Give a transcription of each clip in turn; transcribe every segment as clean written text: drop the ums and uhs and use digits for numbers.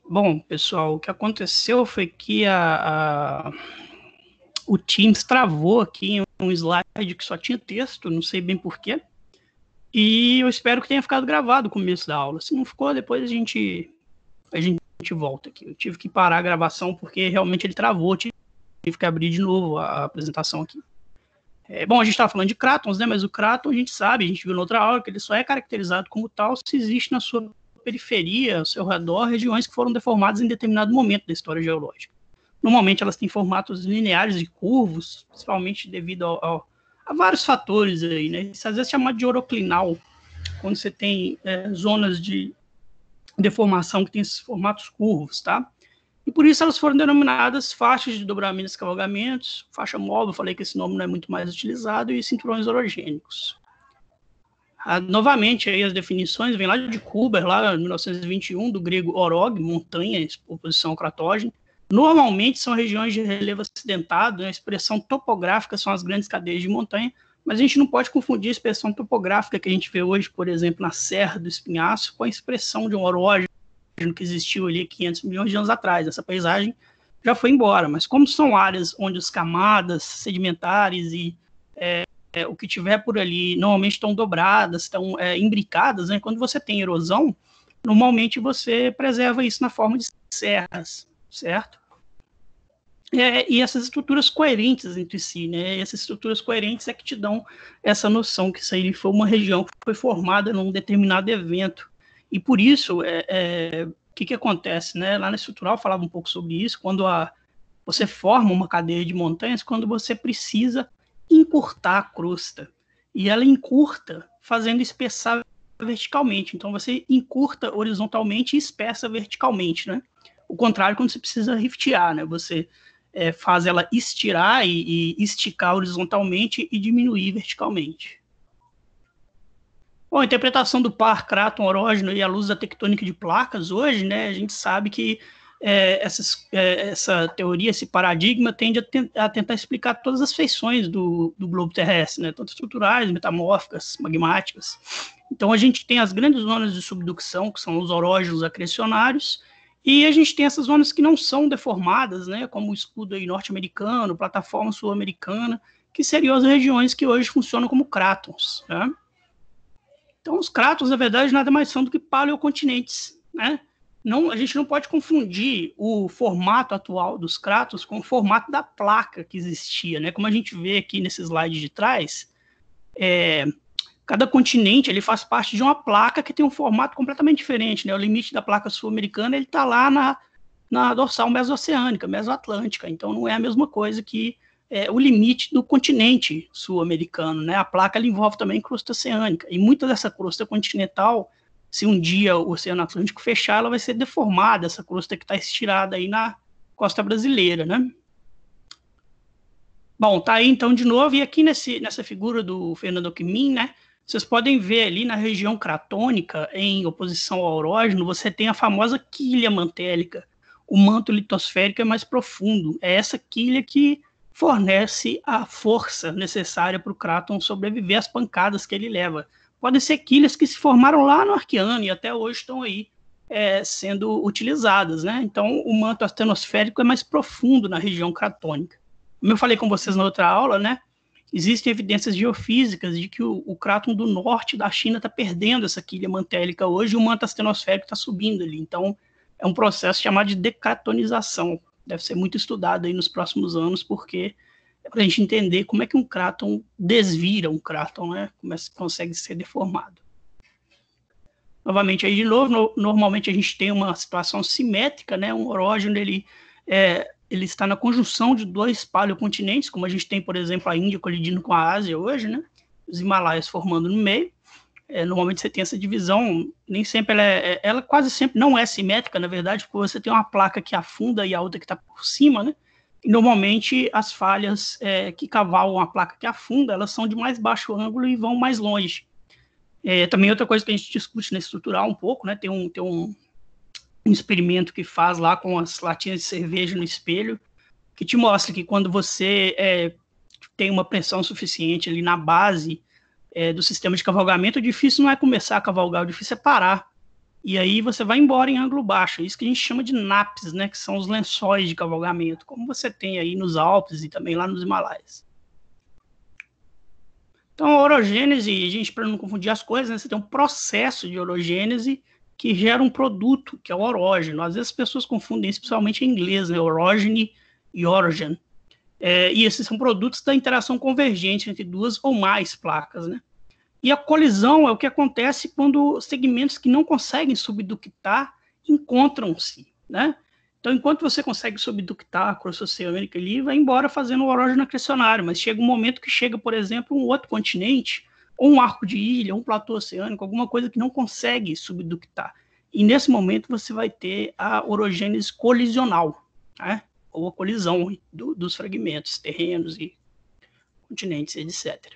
Bom, pessoal, o que aconteceu foi que o Teams travou aqui em um slide que só tinha texto, não sei bem porquê, e eu espero que tenha ficado gravado o começo da aula. Se não ficou, depois a gente volta aqui. Eu tive que parar a gravação porque realmente ele travou, tive que abrir de novo a apresentação aqui. Bom, a gente estava falando de Krátons, né? Mas o Kráton, a gente sabe, a gente viu na outra aula, que ele só é caracterizado como tal se existe na sua periferia, ao seu redor, regiões que foram deformadas em determinado momento da história geológica. Normalmente elas têm formatos lineares e curvos, principalmente devido a vários fatores aí, né? Isso às vezes é chamado de oroclinal, quando você tem zonas de deformação que tem esses formatos curvos, tá? E por isso elas foram denominadas faixas de dobramentos e cavalgamentos, faixa móvel, falei que esse nome não é muito mais utilizado, e cinturões orogênicos. Novamente, aí as definições vêm lá de Kuber, lá em 1921, do grego orog, montanha, oposição ao cratógeno. Normalmente são regiões de relevo acidentado, né? A expressão topográfica são as grandes cadeias de montanha, mas a gente não pode confundir a expressão topográfica que a gente vê hoje, por exemplo, na Serra do Espinhaço, com a expressão de um orógeno que existiu ali 500 milhões de anos atrás. Essa paisagem já foi embora, mas como são áreas onde as camadas sedimentares e o que tiver por ali normalmente estão dobradas, estão imbricadas, né? Quando você tem erosão, normalmente você preserva isso na forma de serras, certo? E essas estruturas coerentes entre si, né? Essas estruturas coerentes é que te dão essa noção que isso aí foi uma região que foi formada num determinado evento. E por isso, o que acontece, né? Lá na estrutural falava um pouco sobre isso, quando você forma uma cadeia de montanhas, quando você precisa encurtar a crosta. E ela encurta fazendo espessar verticalmente. Então você encurta horizontalmente e espessa verticalmente, né? O contrário quando você precisa riftear, né? Você faz ela estirar e esticar horizontalmente e diminuir verticalmente. Bom, a interpretação do par Kráton-Orógeno e a luz da tectônica de placas hoje, né, a gente sabe que essa teoria, esse paradigma tende a tentar explicar todas as feições do globo terrestre, né, tanto estruturais, metamórficas, magmáticas. Então a gente tem as grandes zonas de subducção, que são os orógenos acrecionários, e a gente tem essas zonas que não são deformadas, né, como o escudo norte-americano, plataforma sul-americana, que seriam as regiões que hoje funcionam como crátons, né? Então, os crátos, na verdade, nada mais são do que paleocontinentes, né? Não, a gente não pode confundir o formato atual dos crátos com o formato da placa que existia, né? Como a gente vê aqui nesse slide de trás, cada continente ele faz parte de uma placa que tem um formato completamente diferente, né? O limite da placa sul-americana ele está lá na dorsal mesoceânica, mesoatlântica, então não é a mesma coisa que o limite do continente sul-americano, né? A placa ela envolve também crosta oceânica, e muita dessa crosta continental, se um dia o Oceano Atlântico fechar, ela vai ser deformada, essa crosta que está estirada aí na costa brasileira, né? Bom, tá aí então de novo, e aqui nessa figura do Fernando Alckmin, né? Vocês podem ver ali na região cratônica, em oposição ao orógeno, você tem a famosa quilha mantélica. O manto litosférico é mais profundo. É essa quilha que fornece a força necessária para o cráton sobreviver às pancadas que ele leva. Podem ser quilhas que se formaram lá no Arqueano e até hoje estão aí sendo utilizadas, né? Então, o manto astenosférico é mais profundo na região cratônica. Como eu falei com vocês na outra aula, né? Existem evidências geofísicas de que o cráton do norte da China está perdendo essa quilha mantélica hoje e o manto astenosférico está subindo ali. Então, é um processo chamado de decratonização. Deve ser muito estudado aí nos próximos anos, porque é para a gente entender como é que um cráton desvira um cráton, né? Como é que consegue ser deformado. Novamente, aí de novo, normalmente a gente tem uma situação simétrica, né? Um orógeno, ele está na conjunção de dois paleocontinentes, como a gente tem, por exemplo, a Índia colidindo com a Ásia hoje, né? Os Himalaias formando no meio. Normalmente você tem essa divisão, nem sempre ela quase sempre não é simétrica, na verdade, porque você tem uma placa que afunda e a outra que está por cima, né? E normalmente as falhas que cavalgam a placa que afunda, elas são de mais baixo ângulo e vão mais longe. Também outra coisa que a gente discute na estrutural um pouco, né? Tem um experimento que faz lá com as latinhas de cerveja no espelho, que te mostra que quando você tem uma pressão suficiente ali na base do sistema de cavalgamento, o difícil não é começar a cavalgar, o difícil é parar. e aí você vai embora em ângulo baixo. É isso que a gente chama de nappes, né, que são os lençóis de cavalgamento, como você tem aí nos Alpes e também lá nos Himalaias. Então, a orogênese, gente, para não confundir as coisas, né, você tem um processo de orogênese que gera um produto, que é o orógeno. Às vezes as pessoas confundem isso, principalmente em inglês, né, orógene e orogen. E esses são produtos da interação convergente entre duas ou mais placas, né? E a colisão é o que acontece quando segmentos que não conseguem subductar encontram-se, né? Então, enquanto você consegue subductar a crosta oceânica ali, vai embora fazendo o orógeno acrecionário, mas chega um momento que chega, por exemplo, um outro continente, ou um arco de ilha, um platô oceânico, alguma coisa que não consegue subductar. E nesse momento você vai ter a orogênese colisional, né? Ou a colisão dos fragmentos, terrenos e continentes, etc.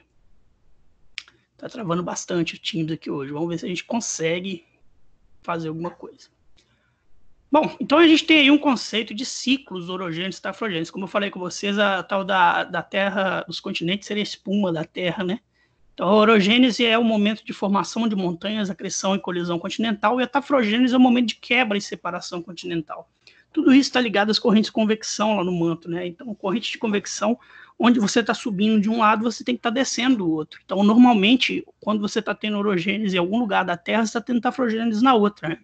Tá travando bastante o Teams aqui hoje. Vamos ver se a gente consegue fazer alguma coisa. Bom, então a gente tem aí um conceito de ciclos orogêneos e tafrogêneos. Como eu falei com vocês, a tal da Terra, dos continentes, seria a espuma da Terra, né? Então, a orogênese é o momento de formação de montanhas, acreção e colisão continental, e a tafrogênese é o momento de quebra e separação continental. Tudo isso está ligado às correntes de convecção lá no manto, né? Então, corrente de convecção, onde você está subindo de um lado, você tem que estar descendo do outro. Então, normalmente, quando você está tendo orogênese em algum lugar da Terra, você está tendo tafrogênese na outra, né?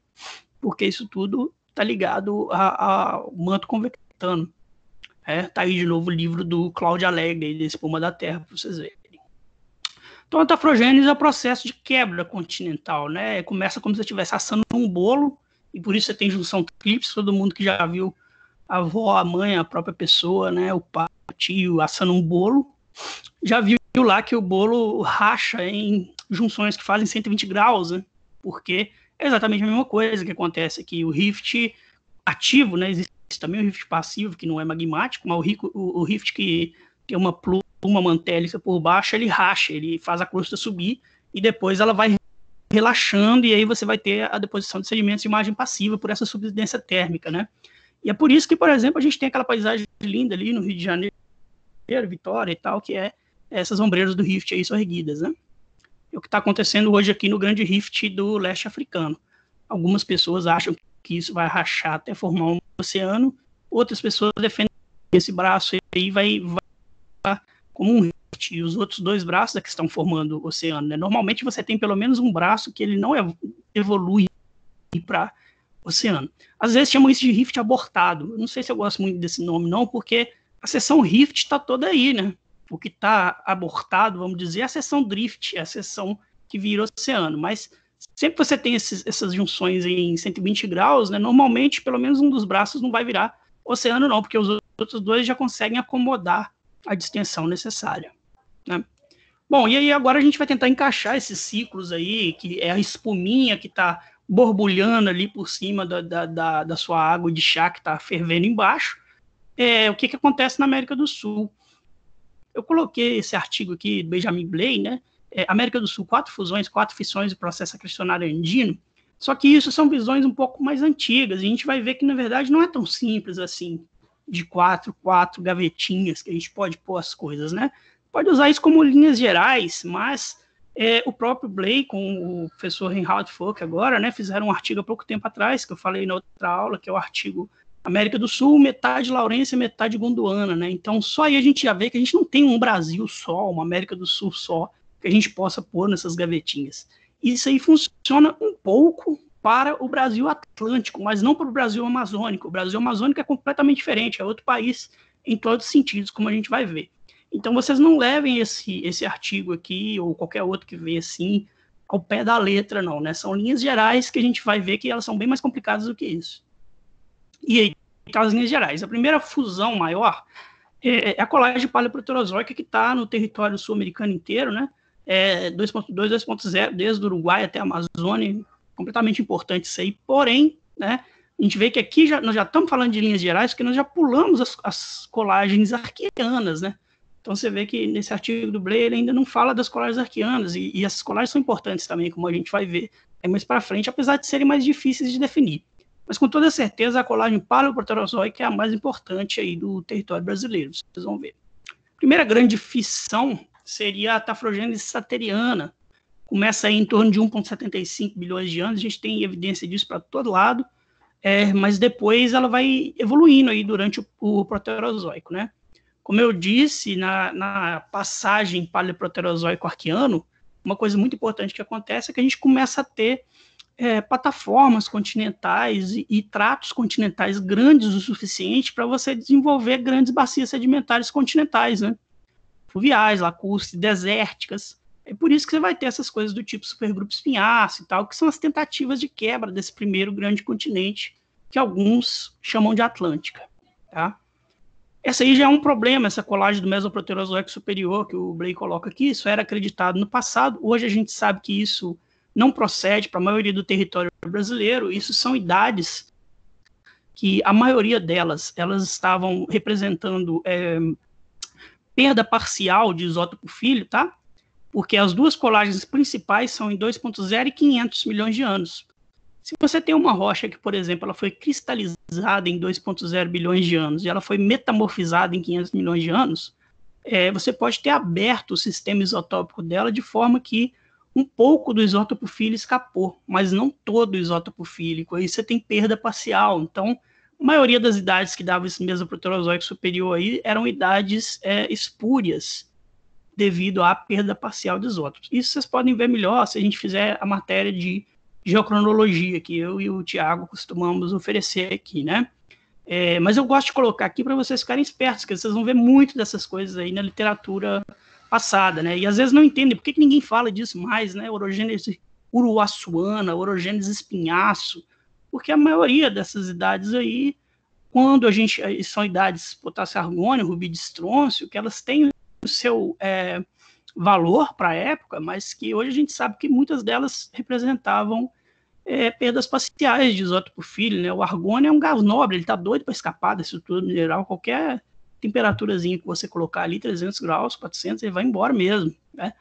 Porque isso tudo está ligado ao manto convectano. Tá aí de novo o livro do Cláudio Alegre, de Espuma da Terra, para vocês verem. Então, a tafrogênese é o processo de quebra continental, né? Começa como se você estivesse assando um bolo, e por isso você tem junção tríplice. Todo mundo que já viu a avó, a mãe, a própria pessoa, né? O pai, o tio assando um bolo, já viu lá que o bolo racha em junções que fazem 120 graus, né? Porque é exatamente a mesma coisa que acontece aqui. O rift ativo, né? Existe também o rift passivo, que não é magmático, mas o rift que tem uma pluma mantélica por baixo, ele racha, ele faz a crosta subir e depois ela vai relaxando, e aí você vai ter a deposição de sedimentos de imagem passiva por essa subsidência térmica, né? E é por isso que, por exemplo, a gente tem aquela paisagem linda ali no Rio de Janeiro, Vitória e tal, que é essas ombreiras do rift aí são erguidas, né? É o que está acontecendo hoje aqui no grande rift do leste africano. Algumas pessoas acham que isso vai rachar até formar um oceano, outras pessoas defendem que esse braço aí vai como um rift, e os outros dois braços é que estão formando o oceano, né? Normalmente você tem pelo menos um braço que ele não evolui para oceano. Às vezes chamam isso de rift abortado. Eu não sei se eu gosto muito desse nome, não, porque a seção rift está toda aí, né? O que está abortado, vamos dizer, é a seção drift, é a seção que vira oceano. Mas sempre que você tem essas junções em 120 graus, né, normalmente pelo menos um dos braços não vai virar oceano, não, porque os outros dois já conseguem acomodar a distensão necessária, né? Bom, e aí agora a gente vai tentar encaixar esses ciclos aí, que é a espuminha que está borbulhando ali por cima da sua água de chá que está fervendo embaixo. O que acontece na América do Sul? Eu coloquei esse artigo aqui, Benjamin Blay, né? América do Sul, 4 fusões, 4 fissões do processo acrecionário andino. Só que isso são visões um pouco mais antigas, e a gente vai ver que, na verdade, não é tão simples assim, de quatro gavetinhas que a gente pode pôr as coisas, né? Pode usar isso como linhas gerais, mas o próprio Blay com o professor Reinhard Fouque agora, né, fizeram um artigo há pouco tempo atrás, que eu falei na outra aula, que é o artigo América do Sul, metade Laurência, metade Gondwana, né? Então, só aí a gente já vê que a gente não tem um Brasil só, uma América do Sul só, que a gente possa pôr nessas gavetinhas. Isso aí funciona um pouco para o Brasil Atlântico, mas não para o Brasil Amazônico. O Brasil Amazônico é completamente diferente, é outro país em todos os sentidos, como a gente vai ver. Então, vocês não levem esse artigo aqui, ou qualquer outro que vê assim, ao pé da letra, não, né? São linhas gerais que a gente vai ver que elas são bem mais complicadas do que isso. E aí, as linhas gerais. A primeira fusão maior é a colagem paleoproterozoica, que está no território sul-americano inteiro, né? 2.2, 2.0, desde o Uruguai até a Amazônia, completamente importante isso aí. Porém, né, a gente vê que aqui nós já estamos falando de linhas gerais, porque nós já pulamos as colagens arqueanas, né? Então você vê que nesse artigo do Blay ele ainda não fala das colagens arqueanas, e essas colagens são importantes também, como a gente vai ver mais para frente, apesar de serem mais difíceis de definir. Mas com toda certeza a colagem paleoproterozoica é a mais importante aí do território brasileiro, vocês vão ver. A primeira grande fissão seria a tafrogênese sateriana, começa aí em torno de 1,75 bilhões de anos, a gente tem evidência disso para todo lado, mas depois ela vai evoluindo aí durante o Proterozoico, né? Como eu disse, na passagem Paleoproterozoico-Arqueano, uma coisa muito importante que acontece é que a gente começa a ter plataformas continentais e tratos continentais grandes o suficiente para você desenvolver grandes bacias sedimentares continentais, né? Fluviais, lacustres, desérticas. É por isso que você vai ter essas coisas do tipo supergrupo espinhaço e tal, que são as tentativas de quebra desse primeiro grande continente, que alguns chamam de Atlântica, tá? Essa aí já é um problema, essa colagem do Mesoproterozoico superior que o Blay coloca aqui, isso era acreditado no passado, hoje a gente sabe que isso não procede para a maioria do território brasileiro, isso são idades que a maioria delas, elas estavam representando perda parcial de isótopo filho, tá? Porque as duas colagens principais são em 2,0 e 500 milhões de anos. Se você tem uma rocha que, por exemplo, ela foi cristalizada em 2,0 bilhões de anos e ela foi metamorfizada em 500 milhões de anos, você pode ter aberto o sistema isotópico dela de forma que um pouco do isótopo fílico escapou, mas não todo o isótopo fílico. Aí você tem perda parcial. Então, a maioria das idades que davam esse Mesoproterozoico superior aí eram idades espúrias, devido à perda parcial de isótopos. Isso vocês podem ver melhor se a gente fizer a matéria de geocronologia, que eu e o Tiago costumamos oferecer aqui, né? Mas eu gosto de colocar aqui para vocês ficarem espertos, porque vocês vão ver muito dessas coisas aí na literatura passada, né? E às vezes não entendem por que ninguém fala disso mais, né? Orogênese uruaçuana, orogênese espinhaço, porque a maioria dessas idades aí, quando a gente são idades potássio-argônio, rubídio estrôncio, que elas têm o seu valor para a época, mas que hoje a gente sabe que muitas delas representavam perdas parciais de isótopo filho, né? O argônio é um gás nobre, ele está doido para escapar da estrutura mineral, qualquer temperaturazinha que você colocar ali, 300 graus, 400, ele vai embora mesmo, né?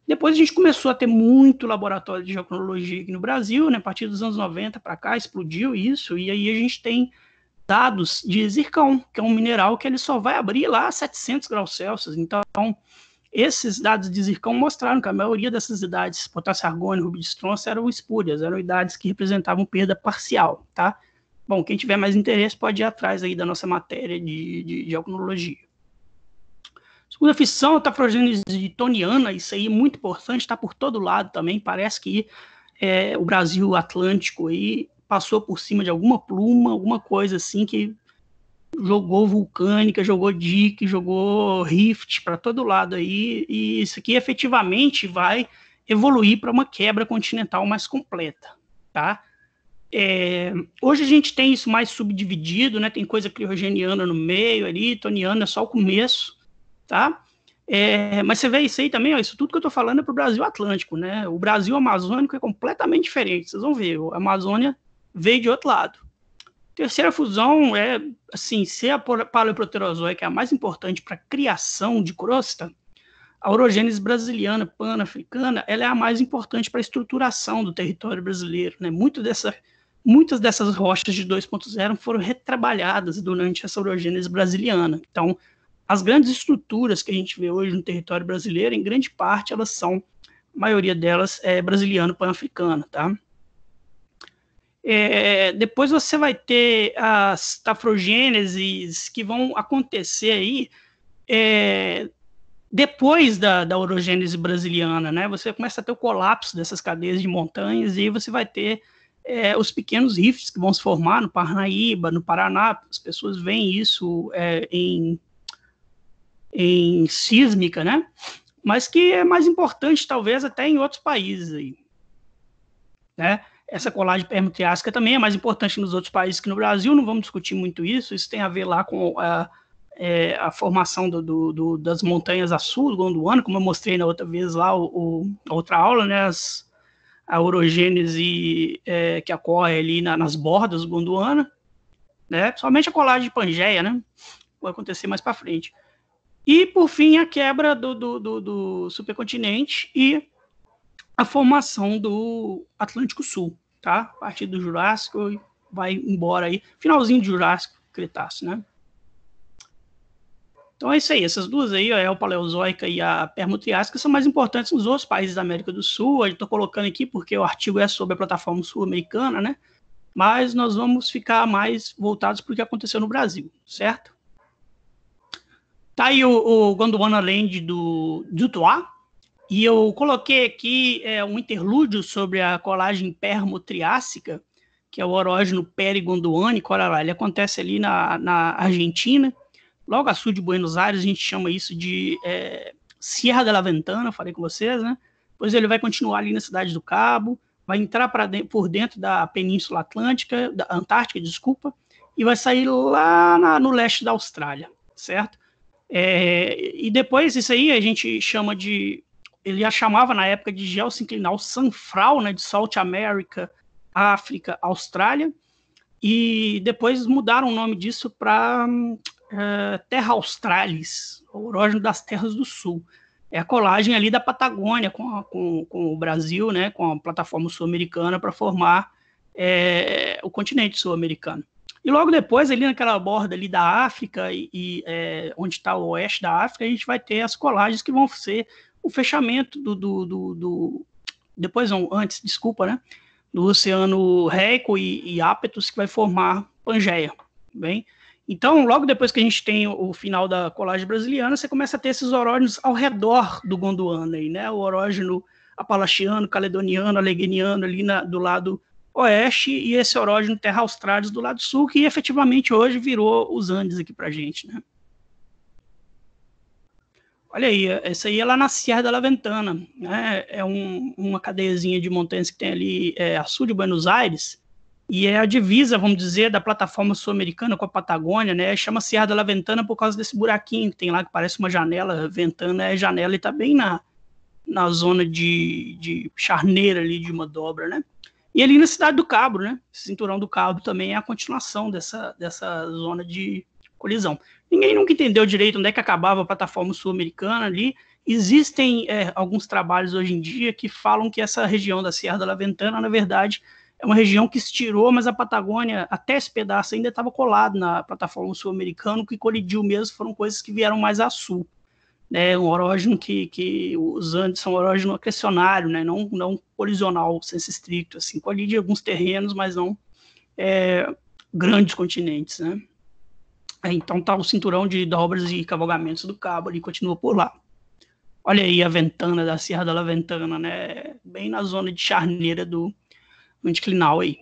Depois a gente começou a ter muito laboratório de geocronologia aqui no Brasil, né? A partir dos anos 90 para cá, explodiu isso, e aí a gente tem dados de zircão, que é um mineral que ele só vai abrir lá a 700 graus Celsius. Então, esses dados de zircão mostraram que a maioria dessas idades, potássio-argônio e rubídio estrôncio, eram espúrias, eram idades que representavam perda parcial, tá? Bom, quem tiver mais interesse pode ir atrás aí da nossa matéria de geocronologia. Segunda fissão, a tafrogênese toniana, isso aí é muito importante, está por todo lado também, parece que o Brasil Atlântico aí passou por cima de alguma pluma, alguma coisa assim que jogou vulcânica, jogou dique, jogou rift para todo lado aí, e isso aqui efetivamente vai evoluir para uma quebra continental mais completa, tá? Hoje a gente tem isso mais subdividido, né? Tem coisa criogeniana no meio ali, toniana é só o começo, tá? Mas você vê isso aí também, ó, isso tudo que eu tô falando é para o Brasil Atlântico, né? O Brasil Amazônico é completamente diferente, vocês vão ver, a Amazônia veio de outro lado. Terceira fusão é, assim, se a Paleoproterozoica é a mais importante para a criação de crosta, a orogênese brasiliana, pan-africana, ela é a mais importante para a estruturação do território brasileiro, né? Muitas dessas rochas de 2.0 foram retrabalhadas durante essa orogênese brasiliana. Então, as grandes estruturas que a gente vê hoje no território brasileiro, em grande parte, elas são, a maioria delas é brasiliano, pan-africana, tá? Depois você vai ter as tafrogêneses que vão acontecer aí depois da orogênese brasiliana, né? Você começa a ter o colapso dessas cadeias de montanhas e aí você vai ter os pequenos rifts que vão se formar no Parnaíba, no Paraná. As pessoas veem isso em sísmica, né? Mas que é mais importante, talvez, até em outros países aí, né? Essa colagem permo-triássica também é mais importante nos outros países que no Brasil, não vamos discutir muito isso, isso tem a ver lá com a formação das montanhas a sul do Gondwana, como eu mostrei na outra vez lá, a outra aula, né, a orogênese que ocorre ali nas bordas do Gondwana, né, somente a colagem de Pangeia, né, vai acontecer mais para frente. E, por fim, a quebra do supercontinente e a formação do Atlântico Sul, tá? A partir do Jurássico e vai embora aí, finalzinho do Jurássico, Cretáceo, né? Então é isso aí, essas duas aí, a Paleozoica e a Permo-Triássica, são mais importantes nos outros países da América do Sul. Eu estou colocando aqui porque o artigo é sobre a plataforma sul-americana, né? Mas nós vamos ficar mais voltados para o que aconteceu no Brasil, certo? Tá aí o Gondwana Land do Dutoit, e eu coloquei aqui um interlúdio sobre a colagem Permo-Triássica, que é o orógeno perigondwânico. Olha lá, ele acontece ali na Argentina, logo a sul de Buenos Aires. A gente chama isso de Sierra de la Ventana, falei com vocês, né? Depois ele vai continuar ali na Cidade do Cabo, vai entrar por dentro da Península Atlântica, da Antártica, desculpa, e vai sair lá no leste da Austrália, certo? E depois isso aí a gente chama de... Ele já chamava na época de geossinclinal Sanfral, né, de South America, África, Austrália, e depois mudaram o nome disso para Terra Australis, o orógeno das terras do sul. É a colagem ali da Patagônia com o Brasil, né, com a plataforma sul-americana para formar o continente sul-americano. E logo depois, ali naquela borda ali da África, onde está o oeste da África, a gente vai ter as colagens que vão ser o fechamento do Oceano Réico e Ápetos, que vai formar Pangeia, bem? Então, logo depois que a gente tem o final da colagem brasiliana, você começa a ter esses orógenos ao redor do Gondwana, aí, né? O orógeno apalachiano, caledoniano, allegheniano ali do lado oeste, e esse orógeno Terra Australis do lado sul, que efetivamente hoje virou os Andes aqui pra gente, né? Olha aí, essa aí é lá na Sierra da la Ventana, né? É uma cadeiazinha de montanhas que tem ali a sul de Buenos Aires, e é a divisa, vamos dizer, da plataforma sul-americana com a Patagônia, né? Chama Sierra da la Ventana por causa desse buraquinho que tem lá, que parece uma janela. Ventana é janela, e tá bem na zona de charneira ali, de uma dobra, né? E ali na Cidade do Cabo, né? Cinturão do Cabo também é a continuação dessa zona de colisão. Ninguém nunca entendeu direito onde é que acabava a plataforma sul-americana ali. Existem alguns trabalhos hoje em dia que falam que essa região da Sierra da la Ventana, na verdade, é uma região que estirou, mas a Patagônia, até esse pedaço ainda estava colado na plataforma sul-americana. O que colidiu mesmo foram coisas que vieram mais a sul, né? Um orógeno que os Andes são um orógeno acrecionário, né? Não colisional, senso estricto, assim, colide alguns terrenos, mas não grandes continentes, né? Então tá o cinturão de dobras e cavalgamentos do Cabo ali, continua por lá. Olha aí a Ventana da Sierra da la Ventana, né? Bem na zona de charneira do anticlinal aí.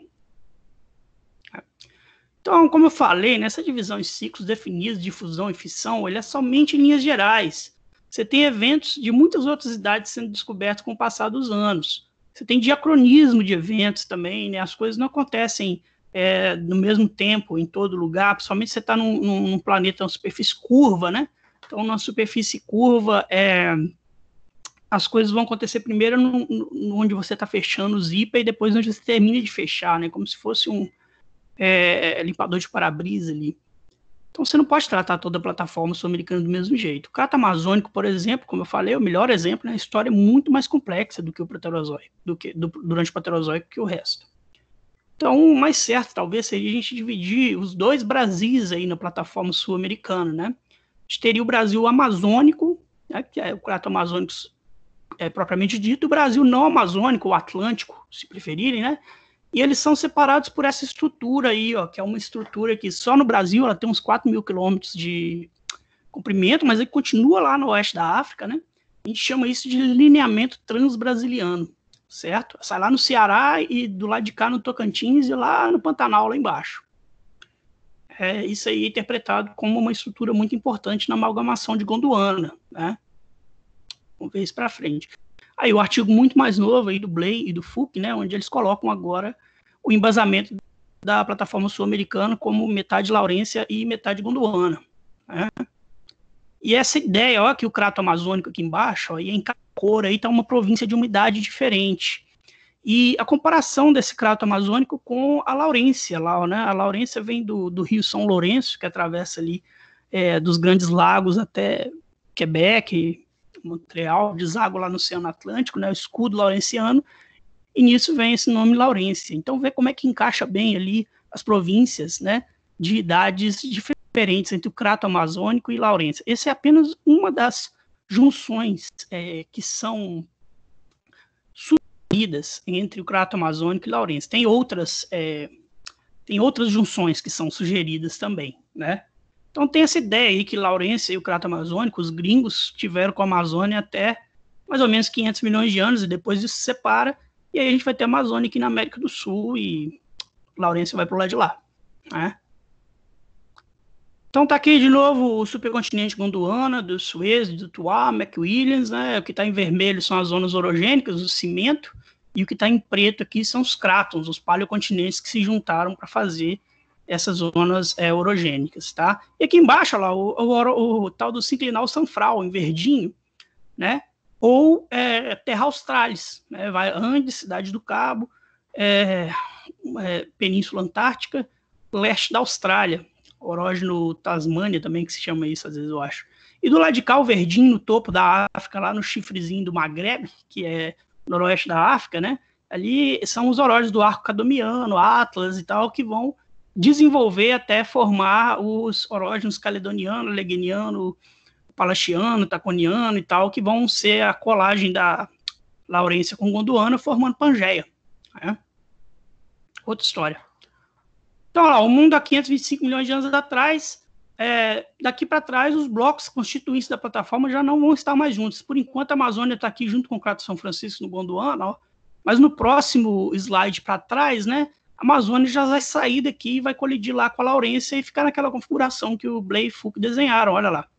Então, como eu falei, nessa divisão em ciclos definidos de fusão e fissão, ele é somente em linhas gerais. Você tem eventos de muitas outras idades sendo descobertos com o passar dos anos. Você tem diacronismo de eventos também, né? As coisas não acontecem no mesmo tempo, em todo lugar, principalmente você está num planeta, uma superfície curva, né? Então, na superfície curva, as coisas vão acontecer primeiro onde você está fechando o zíper e depois onde você termina de fechar, né? Como se fosse um limpador de para-brisa ali. Então, você não pode tratar toda a plataforma sul-americana do mesmo jeito. O crato amazônico, por exemplo, como eu falei, é o melhor exemplo, né? A história é muito mais complexa do que o Proterozoico, durante o Proterozoico, que o resto. Então, o mais certo, talvez, seria a gente dividir os dois Brasis aí na plataforma sul-americana, né? A gente teria o Brasil amazônico, né, que é o crato amazônico propriamente dito, e o Brasil não amazônico, o Atlântico, se preferirem, né? E eles são separados por essa estrutura aí, ó, que é uma estrutura que só no Brasil ela tem uns 4.000 quilômetros de comprimento, mas ele continua lá no oeste da África, né? A gente chama isso de lineamento transbrasiliano, certo? Sai lá no Ceará e do lado de cá no Tocantins e lá no Pantanal, lá embaixo. Isso aí é interpretado como uma estrutura muito importante na amalgamação de Gondwana, né? Vamos ver isso para frente. Aí o artigo muito mais novo aí do Bley e do Fouque, né, onde eles colocam agora o embasamento da plataforma sul-americana como metade Laurência e metade Gondwana, né? E essa ideia, ó, que o crato amazônico aqui embaixo, ó, e em cada cor aí está uma província de umidade diferente. E a comparação desse crato amazônico com a Laurência lá, né? A Laurência vem do rio São Lourenço, que atravessa ali dos Grandes Lagos até Quebec, Montreal, deságua lá no Oceano Atlântico, né, o escudo laurenciano, e nisso vem esse nome Laurência. Então, vê como é que encaixa bem ali as províncias, né, de idades diferentes. diferentes entre o Crato Amazônico e Laurência. Essa é apenas uma das junções que são sugeridas entre o Crato Amazônico e Laurência. Tem outras junções que são sugeridas também, né? Então tem essa ideia aí que Laurência e o Crato Amazônico, os gringos tiveram com a Amazônia até mais ou menos 500 milhões de anos, e depois isso se separa, e aí a gente vai ter a Amazônia aqui na América do Sul, e Laurência vai para o lado de lá, né? Então tá aqui de novo o supercontinente Gondwana, do Suez, do Tuá, McWilliams, né? O que está em vermelho são as zonas orogênicas, o cimento, e o que está em preto aqui são os crátons, os paleocontinentes que se juntaram para fazer essas zonas orogênicas, tá? E aqui embaixo, lá, o tal do sinclinal Sanfrau, em verdinho, né? Ou Terra Australis, né? Vai Andes, Cidade do Cabo, Península Antártica, leste da Austrália, Orógeno Tasmânia também, que se chama isso, às vezes eu acho. E do lado de cá, o verdinho no topo da África, lá no chifrezinho do Maghreb, que é noroeste da África, né? Ali são os orógenos do arco cadomiano, Atlas e tal, que vão desenvolver até formar os orógenos caledoniano, leguiniano, palachiano, taconiano e tal, que vão ser a colagem da Laurência com Gondwana, formando Pangeia, né? Outra história. Então, olha lá, o mundo há 525 milhões de anos atrás, daqui para trás, os blocos constituintes da plataforma já não vão estar mais juntos. Por enquanto, a Amazônia está aqui junto com o Crato São Francisco no Gondwana, ó, mas no próximo slide para trás, né, a Amazônia já vai sair daqui e vai colidir lá com a Laurência e ficar naquela configuração que o Blay e Foucault desenharam, olha lá,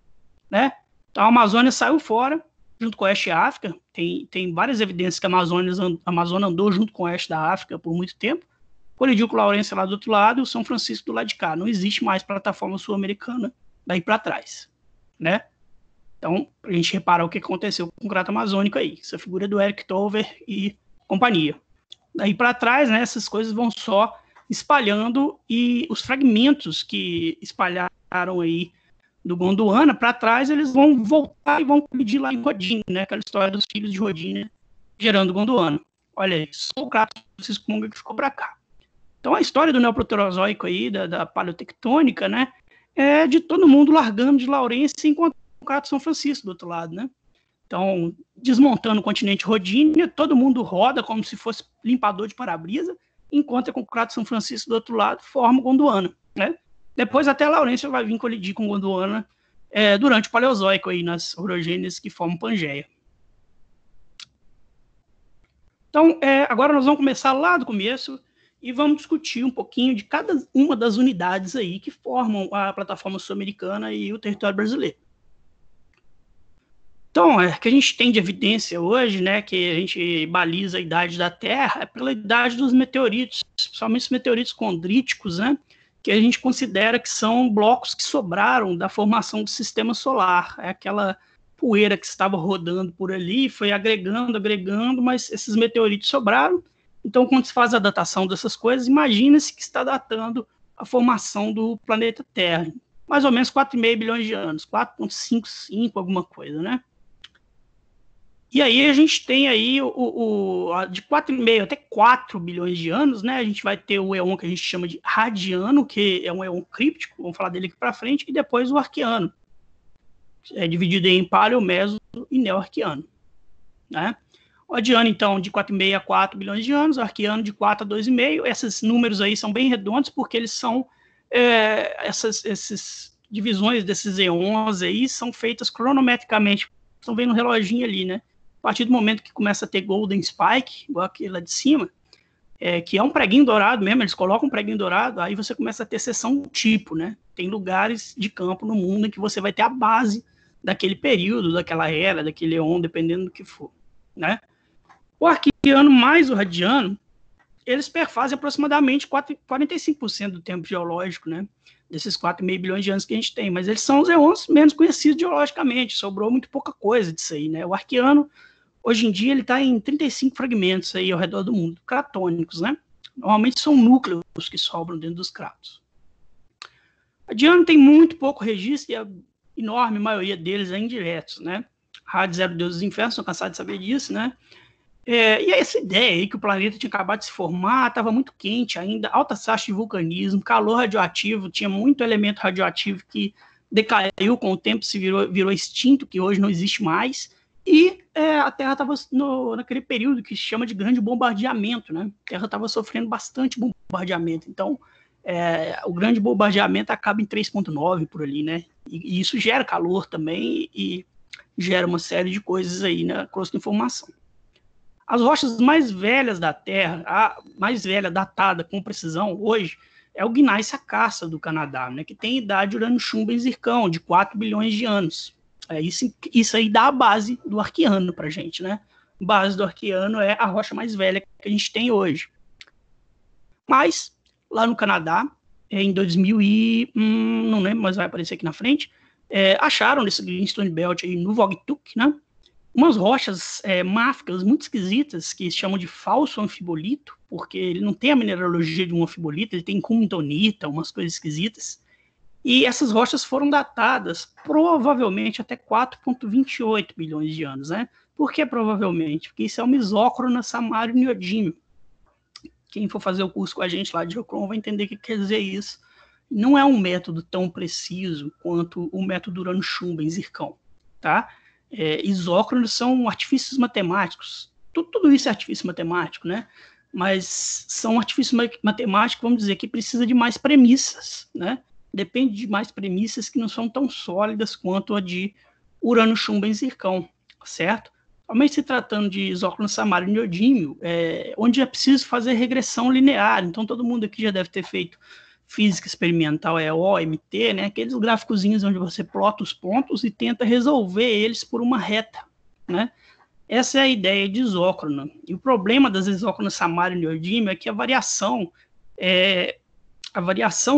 né? Então, a Amazônia saiu fora, junto com o oeste da África. Tem várias evidências que a Amazônia andou junto com o oeste da África por muito tempo. Colidiu com a Laurência lá do outro lado e o São Francisco do lado de cá. Não existe mais plataforma sul-americana daí para trás, né? Então, a gente reparar o que aconteceu com o Crato Amazônico aí. Essa figura do Eric Tover e companhia. Daí para trás, né, essas coisas vão só espalhando, e os fragmentos que espalharam aí do Gondwana para trás, eles vão voltar e vão colidir lá em Rodin, né? Aquela história dos filhos de Rodin, né, gerando Gondwana. Olha aí, só o Crato Francisco Munga que ficou para cá. Então, a história do Neoproterozoico aí, da paleotectônica, né, é de todo mundo largando de Laurência e encontrando o Crato São Francisco do outro lado, né? Então, desmontando o continente Rodínia, todo mundo roda como se fosse limpador de para-brisa, encontra com o Crato São Francisco do outro lado, forma o Gondwana, né? Depois, até a Laurência vai vir colidir com o Gondwana durante o Paleozoico, aí, nas orogêneses que formam Pangeia. Então, agora nós vamos começar lá do começo, e vamos discutir um pouquinho de cada uma das unidades aí que formam a plataforma sul-americana e o território brasileiro. Então, que a gente tem de evidência hoje, né, que a gente baliza a idade da Terra, é pela idade dos meteoritos, principalmente os meteoritos condríticos, né, que a gente considera que são blocos que sobraram da formação do sistema solar. É aquela poeira que estava rodando por ali, foi agregando, mas esses meteoritos sobraram. Então, quando se faz a datação dessas coisas, imagina-se que está datando a formação do planeta Terra. Mais ou menos 4,5 bilhões de anos, 4,55, alguma coisa, né? E aí a gente tem aí de 4,5 até 4 bilhões de anos, né? A gente vai ter o éon que a gente chama de radiano, que é um éon críptico, vamos falar dele aqui para frente, e depois o arqueano, dividido em paleo, meso e neo-arqueano, né? O adiano, então, de 4,5 a 4 bilhões de anos, o arqueano de 4 a 2,5. Esses números aí são bem redondos, porque eles são, essas divisões desses eons aí são feitas cronometricamente. Estão vendo o reloginho ali, né? A partir do momento que começa a ter golden spike, igual aquele lá de cima, que é um preguinho dourado mesmo, eles colocam um preguinho dourado, aí você começa a ter seção tipo, né? Tem lugares de campo no mundo em que você vai ter a base daquele período, daquela era, daquele eon, dependendo do que for, né? O arqueano mais o radiano, eles perfazem aproximadamente 45% do tempo geológico, né? Desses 4,5 bilhões de anos que a gente tem. Mas eles são os eons menos conhecidos geologicamente. Sobrou muito pouca coisa disso aí, né? O arqueano, hoje em dia, ele está em 35 fragmentos aí ao redor do mundo, cratônicos, né? Normalmente são núcleos que sobram dentro dos cratos. O radiano tem muito pouco registro e a enorme maioria deles é indiretos, né? Hades, Zero Deus dos Infernos, estão cansados de saber disso, né? E essa ideia aí que o planeta tinha acabado de se formar, estava muito quente ainda, alta taxa de vulcanismo, calor radioativo, tinha muito elemento radioativo que decaiu com o tempo, se virou extinto, que hoje não existe mais, e a Terra estava naquele período que se chama de grande bombardeamento, né? A Terra estava sofrendo bastante bombardeamento, então o grande bombardeamento acaba em 3,9 por ali, né? E isso gera calor também e gera uma série de coisas aí na crosta de formação. As rochas mais velhas da Terra, a mais velha datada com precisão hoje, é o Gneiss Sakassa do Canadá, né, que tem idade urânio-chumbo e zircão, de 4 bilhões de anos. Isso aí dá a base do Arqueano para a gente, né? A base do Arqueano é a rocha mais velha que a gente tem hoje. Mas, lá no Canadá, em 2000 não lembro, mas vai aparecer aqui na frente, acharam nesse Greenstone Belt aí no Vogtuk, né? Umas rochas máficas muito esquisitas que se chamam de falso anfibolito, porque ele não tem a mineralogia de um anfibolito, ele tem cumetonita, umas coisas esquisitas. E essas rochas foram datadas provavelmente até 4,28 bilhões de anos, né? Por que provavelmente? Porque isso é uma isócrona samário-neodímio. Quem for fazer o curso com a gente lá de Geocron vai entender o que quer dizer isso. Não é um método tão preciso quanto o método urânio-chumbo em zircão, tá? Isócronos são artifícios matemáticos. Tudo isso é artifício matemático, né? Mas são artifícios matemáticos, vamos dizer, que precisa de mais premissas, né? Depende de mais premissas que não são tão sólidas quanto a de urânio, chumbo e zircão, certo? Somente se tratando de isócrono samário e neodímio, onde é preciso fazer regressão linear. Então, todo mundo aqui já deve ter feito física experimental, OMT, né? Aqueles gráficozinhos onde você plota os pontos e tenta resolver eles por uma reta, né? Essa é a ideia de isócrono. E o problema das isócronos samário e neodímio é que a variação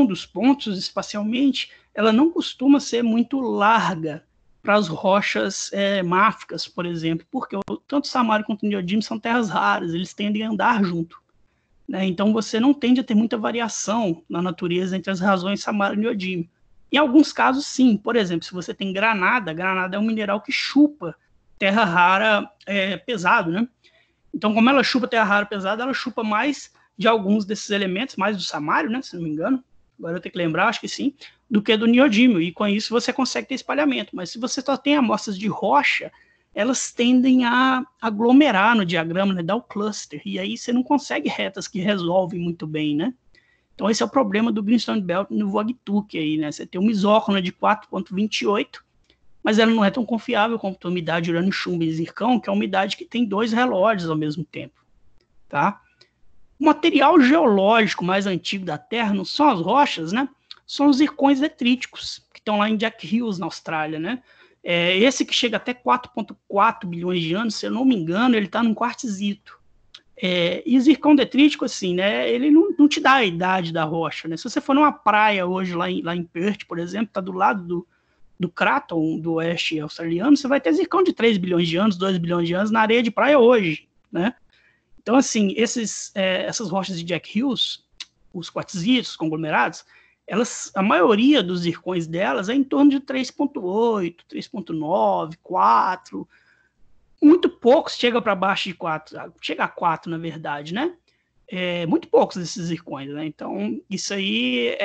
dos pontos espacialmente, ela não costuma ser muito larga para as rochas máficas, por exemplo, porque tanto samário quanto neodímio são terras raras, eles tendem a andar junto. Né? Então você não tende a ter muita variação na natureza entre as razões samário e neodímio. Em alguns casos, sim. Por exemplo, se você tem granada é um mineral que chupa terra rara pesado, né? Então, como ela chupa terra rara pesada, ela chupa mais de alguns desses elementos, mais do samário, né? Se não me engano. Agora eu tenho que lembrar, acho que sim, do que do neodímio. E com isso você consegue ter espalhamento. Mas se você só tem amostras de rocha, elas tendem a aglomerar no diagrama, né, dar o cluster, e aí você não consegue retas que resolvem muito bem, né? Então esse é o problema do Greenstone Belt no Vogtuk aí, né? Você tem uma isócrona de 4,28, mas ela não é tão confiável quanto a umidade urânio, chumbo e zircão, que é a umidade que tem 2 relógios ao mesmo tempo, tá? O material geológico mais antigo da Terra não são as rochas, né? São os zircões detríticos, que estão lá em Jack Hills, na Austrália, né? Esse que chega até 4,4 bilhões de anos, se eu não me engano, ele está num quartzito. E zircão detrítico, assim, né, ele não te dá a idade da rocha, né? Se você for numa praia hoje, lá em Perth, por exemplo, está do lado do Craton, do oeste australiano, você vai ter zircão de 3 bilhões de anos, 2 bilhões de anos na areia de praia hoje, né? Então, assim, essas rochas de Jack Hills, os quartzitos, conglomerados, a maioria dos zircões delas é em torno de 3,8, 3,9, 4. Muito poucos chegam para baixo de 4, chega a 4, na verdade, né? Muito poucos desses zircões, né? Então, isso aí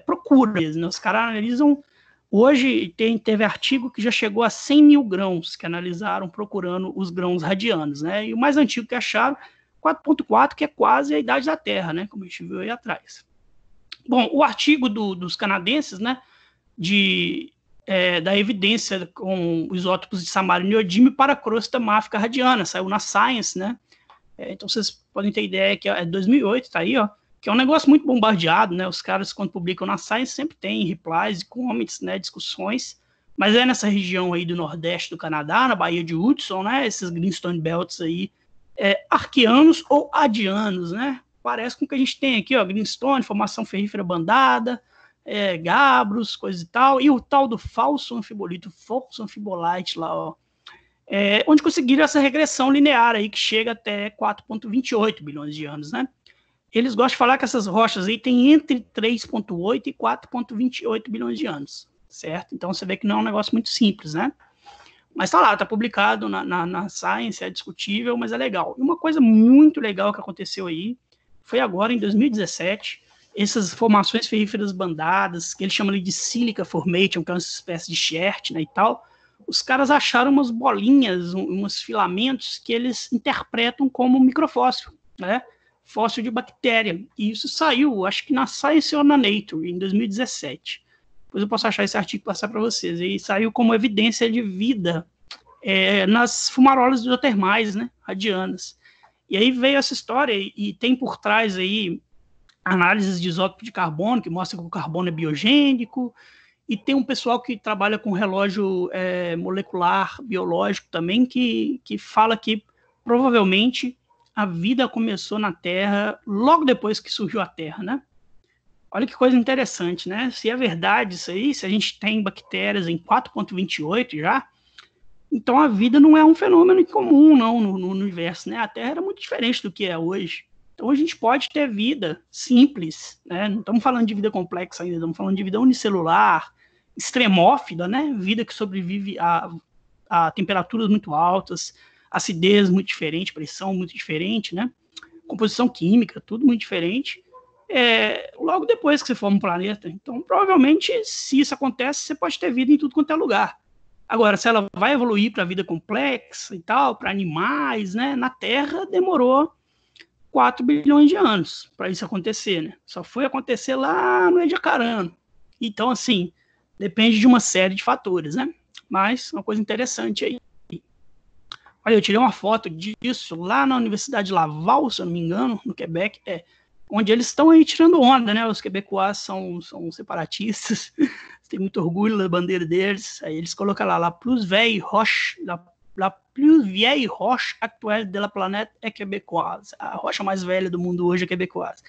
procura, né? Os caras analisam. Hoje teve artigo que já chegou a 100 mil grãos que analisaram procurando os grãos radianos, né? E o mais antigo que acharam, 4,4, que é quase a idade da Terra, né? Como a gente viu aí atrás. Bom, o artigo dos canadenses, né, da evidência com isótopos de samário e neodímio para a crosta máfica radiana, saiu na Science, né? Então vocês podem ter ideia que é 2008, tá aí, ó, que é um negócio muito bombardeado, né? Os caras, quando publicam na Science, sempre tem replies e comments, né, discussões, mas nessa região aí do nordeste do Canadá, na Baía de Hudson, né, esses Greenstone Belts aí, arqueanos ou adianos, né? Parece com o que a gente tem aqui, ó, Greenstone, formação ferrífera bandada, gabros, coisa e tal, e o tal do falso anfibolito, falso anfibolite lá, ó, onde conseguiram essa regressão linear aí, que chega até 4,28 bilhões de anos, né? Eles gostam de falar que essas rochas aí têm entre 3,8 e 4,28 bilhões de anos, certo? Então você vê que não é um negócio muito simples, né? Mas tá lá, tá publicado na Science, é discutível, mas é legal. E uma coisa muito legal que aconteceu aí foi agora, em 2017, essas formações ferríferas bandadas, que eles chamam ali de Silica Formation, que é uma espécie de Chert, né, e tal, os caras acharam umas bolinhas, uns filamentos que eles interpretam como microfóssil, né, fóssil de bactéria. E isso saiu, acho que na Science ou na Nature, em 2017. Depois eu posso achar esse artigo e passar para vocês. E saiu como evidência de vida nas fumarolas hidrotermais, né, radianas. E aí veio essa história e tem por trás aí análises de isótopo de carbono, que mostra que o carbono é biogênico, e tem um pessoal que trabalha com relógio molecular biológico também, que fala que provavelmente a vida começou na Terra logo depois que surgiu a Terra, né? Olha que coisa interessante, né? Se é verdade isso aí, se a gente tem bactérias em 4,28 já, então a vida não é um fenômeno incomum, não, no universo, né? A Terra era muito diferente do que é hoje. Então a gente pode ter vida simples, né? Não estamos falando de vida complexa ainda, estamos falando de vida unicelular, extremófila, né? Vida que sobrevive a temperaturas muito altas, acidez muito diferente, pressão muito diferente, né? Composição química, tudo muito diferente. Logo depois que você forma um planeta. Então, provavelmente, se isso acontece, você pode ter vida em tudo quanto é lugar. Agora, se ela vai evoluir para a vida complexa e tal, para animais, né? Na Terra demorou 4 bilhões de anos para isso acontecer, né? Só foi acontecer lá no Ediacarano. Então, assim, depende de uma série de fatores, né? Mas uma coisa interessante aí. Olha, eu tirei uma foto disso lá na Universidade de Laval, se eu não me engano, no Quebec, onde eles estão aí tirando onda, né? Os quebecois são separatistas, tem muito orgulho da bandeira deles. Aí eles colocam lá, la plus vieille roche actuelle de la planète é québécoise. A rocha mais velha do mundo hoje é québécoise.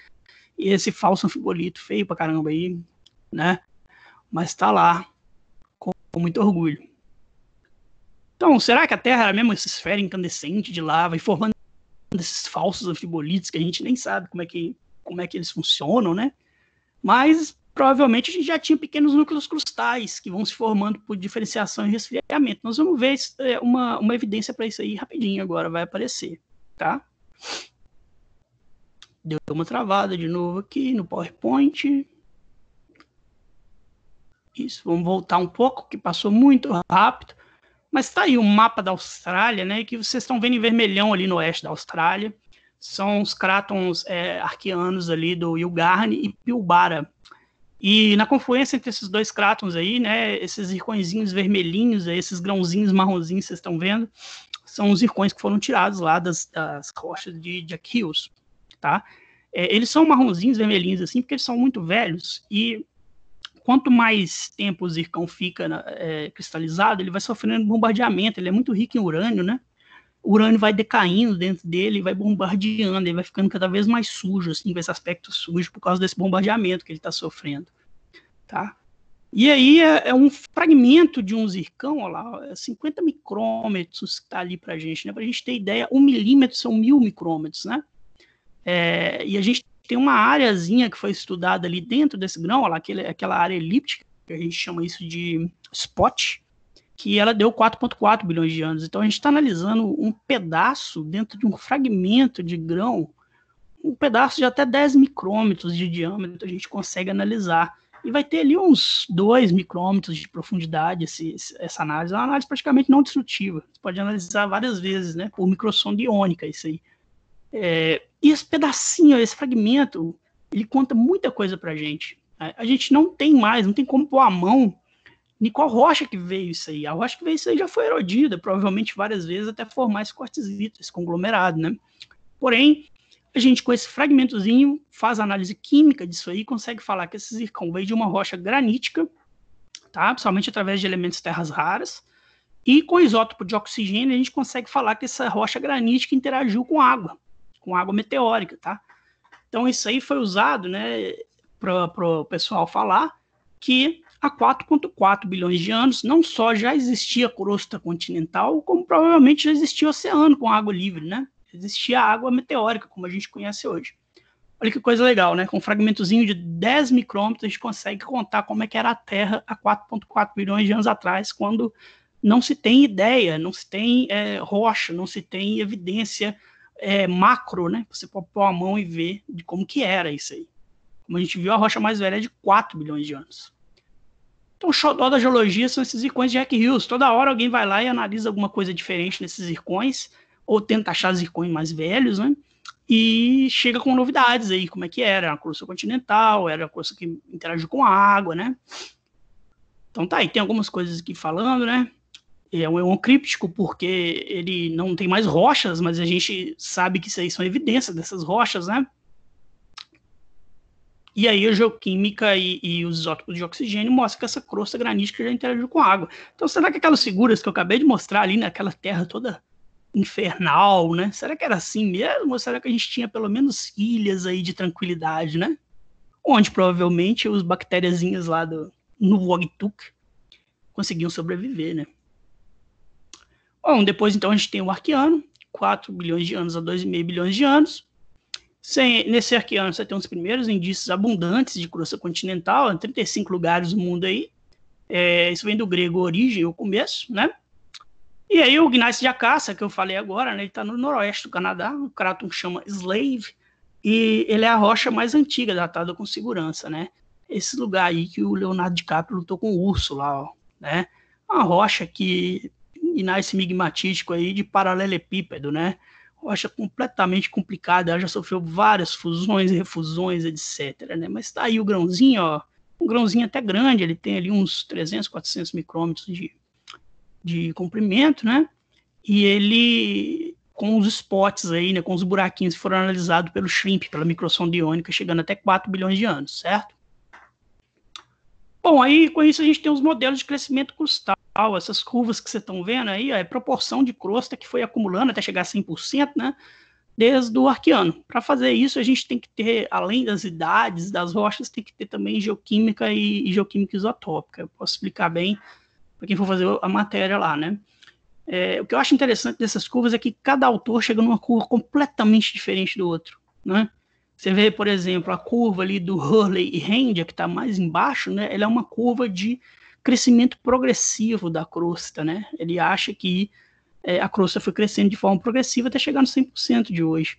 E esse falso anfibolito, feio pra caramba aí, né? Mas tá lá, com muito orgulho. Então, será que a Terra era mesmo essa esfera incandescente de lava e formando esses falsos anfibolitos que a gente nem sabe como é que eles funcionam, né? Mas provavelmente a gente já tinha pequenos núcleos crustais que vão se formando por diferenciação e resfriamento. Nós vamos ver uma evidência para isso aí rapidinho agora, vai aparecer, tá? Deu uma travada de novo aqui no PowerPoint. Isso, vamos voltar um pouco, que passou muito rápido. Mas tá aí um mapa da Austrália, né? Que vocês estão vendo em vermelhão ali no oeste da Austrália. São os crátons arqueanos ali do Yilgarn e Pilbara. E na confluência entre esses dois crátons aí, né, esses zircõezinhos vermelhinhos, esses grãozinhos marronzinhos que vocês estão vendo, são os zircões que foram tirados lá das rochas de Jack Hills, tá? Eles são marronzinhos, vermelhinhos assim, porque eles são muito velhos e quanto mais tempo o zircão fica cristalizado, ele vai sofrendo bombardeamento, ele é muito rico em urânio, né? O urânio vai decaindo dentro dele, vai bombardeando, ele vai ficando cada vez mais sujo, assim, com esse aspecto sujo, por causa desse bombardeamento que ele está sofrendo, tá? E aí é um fragmento de um zircão, olha lá, 50 micrômetros que está ali para a gente, né? Para a gente ter ideia, 1 milímetro são 1000 micrômetros, né? E a gente tem uma areazinha que foi estudada ali dentro desse grão, olha lá, aquela área elíptica, que a gente chama isso de spot, que ela deu 4,4 bilhões de anos. Então a gente está analisando um pedaço dentro de um fragmento de grão, um pedaço de até 10 micrômetros de diâmetro, a gente consegue analisar. E vai ter ali uns 2 micrômetros de profundidade essa análise. É uma análise praticamente não destrutiva. Você pode analisar várias vezes, né, por microsonda iônica, isso aí. E esse pedacinho, esse fragmento, ele conta muita coisa para a gente. A gente não tem como pôr a mão em qual rocha que veio isso aí. A rocha que veio isso aí já foi erodida, provavelmente várias vezes, até formar esse quartzito, esse conglomerado, né? Porém, a gente com esse fragmentozinho faz a análise química disso aí, consegue falar que esse zircão veio de uma rocha granítica, tá? Principalmente através de elementos terras raras, e com isótopo de oxigênio a gente consegue falar que essa rocha granítica interagiu com água meteórica, tá? Então isso aí foi usado, né, para o pessoal falar que há 4,4 bilhões de anos não só já existia crosta continental, como provavelmente já existia oceano com água livre, né? Existia água meteórica, como a gente conhece hoje. Olha que coisa legal, né? Com um fragmentozinho de 10 micrômetros, a gente consegue contar como é que era a Terra há 4,4 bilhões de anos atrás, quando não se tem ideia, não se tem rocha, não se tem evidência macro, né? Você pode pôr a mão e ver de como que era isso aí. Como a gente viu, a rocha mais velha é de 4 bilhões de anos. Então, o xodó da geologia são esses zircões de Jack Hughes. Toda hora alguém vai lá e analisa alguma coisa diferente nesses zircões, ou tenta achar zircões mais velhos, né? E chega com novidades aí, como é que era a crosta continental, era a crosta que interagiu com a água, né? Então tá aí, tem algumas coisas aqui falando, né? É um eon críptico porque ele não tem mais rochas, mas a gente sabe que isso aí são evidências dessas rochas, né? E aí a geoquímica e os isótopos de oxigênio mostram que essa crosta granítica já interagiu com a água. Então será que aquelas figuras que eu acabei de mostrar ali naquela terra toda infernal, né? Será que era assim mesmo? Ou será que a gente tinha pelo menos ilhas aí de tranquilidade, né? Onde provavelmente os bactériazinhas lá do Nuvuagtuk conseguiam sobreviver, né? Bom, depois então a gente tem o Arqueano, 4 bilhões de anos a 2,5 bilhões de anos. Nesse Arqueano você tem os primeiros indícios abundantes de crosta continental, em 35 lugares do mundo aí. Isso vem do grego origem, o começo, né? E aí o gneiss de Acácia, que eu falei agora, né, ele está no noroeste do Canadá, o cráton chama Slave, e ele é a rocha mais antiga, datada com segurança, né? Esse lugar aí que o Leonardo DiCaprio lutou com o urso lá, ó, né? Uma rocha que gneiss migmatítico aí de paralelepípedo, né? Rocha completamente complicada, ela já sofreu várias fusões e refusões, etc, né? Mas tá aí o grãozinho, ó, um grãozinho até grande, ele tem ali uns 300, 400 micrômetros de comprimento, né? E ele, com os spots aí, né, com os buraquinhos que foram analisados pelo SHRIMP, pela microsonda iônica, chegando até 4 bilhões de anos, certo? Bom, aí com isso a gente tem os modelos de crescimento crustal, essas curvas que vocês estão vendo aí, é a proporção de crosta que foi acumulando até chegar a 100%, né? Desde o Arqueano. Para fazer isso, a gente tem que ter, além das idades das rochas, tem que ter também geoquímica e geoquímica isotópica. Eu posso explicar bem para quem for fazer a matéria lá, né? O que eu acho interessante dessas curvas é que cada autor chega numa curva completamente diferente do outro, né? Você vê, por exemplo, a curva ali do Hurley e Rendia, que está mais embaixo, né? Ela é uma curva de crescimento progressivo da crosta, né? Ele acha que a crosta foi crescendo de forma progressiva até chegar no 100% de hoje.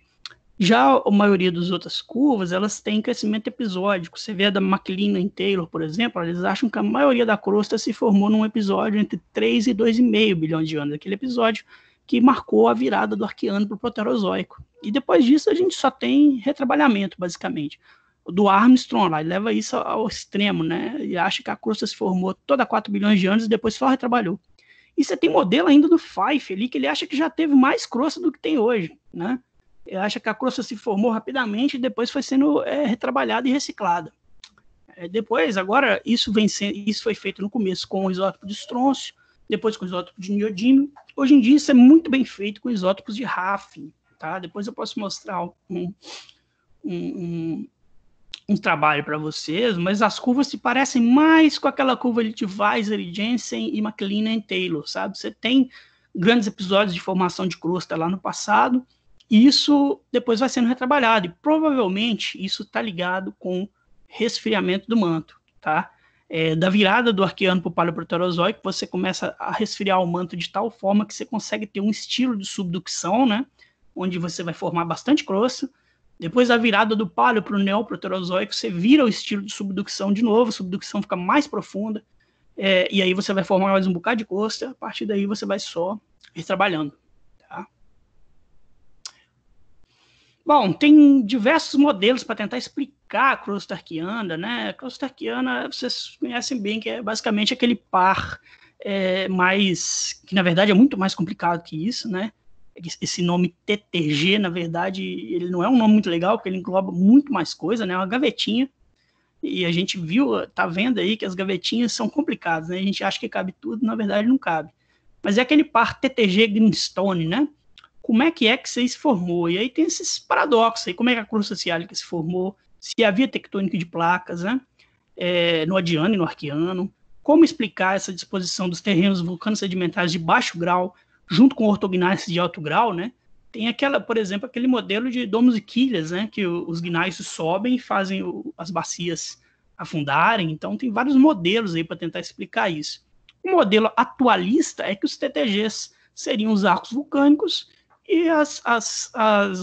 Já a maioria das outras curvas, elas têm crescimento episódico. Você vê a da McLean e Taylor, por exemplo, eles acham que a maioria da crosta se formou num episódio entre 3 e 2,5 bilhões de anos. Aquele episódio que marcou a virada do Arqueano para o Proterozoico. E depois disso a gente só tem retrabalhamento, basicamente. O do Armstrong lá, ele leva isso ao extremo, né? E acha que a crosta se formou toda 4 bilhões de anos e depois só retrabalhou. E você tem modelo ainda do Fife ali, que ele acha que já teve mais crosta do que tem hoje, né? Ele acha que a crosta se formou rapidamente e depois foi sendo retrabalhada e reciclada. Depois, agora, isso foi feito no começo com o isótopo de estrôncio, depois com o isótopo de niodímio. Hoje em dia isso é muito bem feito com isótopos de Hafnium, tá? Depois eu posso mostrar um trabalho para vocês, mas as curvas se parecem mais com aquela curva de Weiser e Jensen e McLean e Taylor, sabe? Você tem grandes episódios de formação de crosta lá no passado, e isso depois vai sendo retrabalhado, e provavelmente isso está ligado com resfriamento do manto, tá? Da virada do Arqueano para o Paleoproterozoico, você começa a resfriar o manto de tal forma que você consegue ter um estilo de subducção, né? Onde você vai formar bastante crosta. Depois da virada do Paleo para o Neoproterozoico, você vira o estilo de subducção de novo, a subducção fica mais profunda, e aí você vai formar mais um bocado de crosta, a partir daí você vai só ir trabalhando. Bom, tem diversos modelos para tentar explicar a crosta arqueana, né? A crosta arqueana, vocês conhecem bem, que é basicamente aquele par que na verdade é muito mais complicado que isso, né? Esse nome TTG, na verdade, ele não é um nome muito legal, porque ele engloba muito mais coisa, né? É uma gavetinha, e a gente tá vendo aí que as gavetinhas são complicadas, né? A gente acha que cabe tudo, na verdade não cabe. Mas é aquele par TTG Greenstone, né? Como é que você se formou? E aí tem esses paradoxos aí, como é que a crosta ciálica se formou, se havia tectônica de placas, né? No Adiano e no Arqueano, como explicar essa disposição dos terrenos vulcanos sedimentares de baixo grau, junto com ortognáceos de alto grau, né? Tem por exemplo, aquele modelo de domos e quilhas, né? Que os gnáceos sobem e fazem as bacias afundarem, então tem vários modelos aí para tentar explicar isso. O modelo atualista é que os TTGs seriam os arcos vulcânicos e as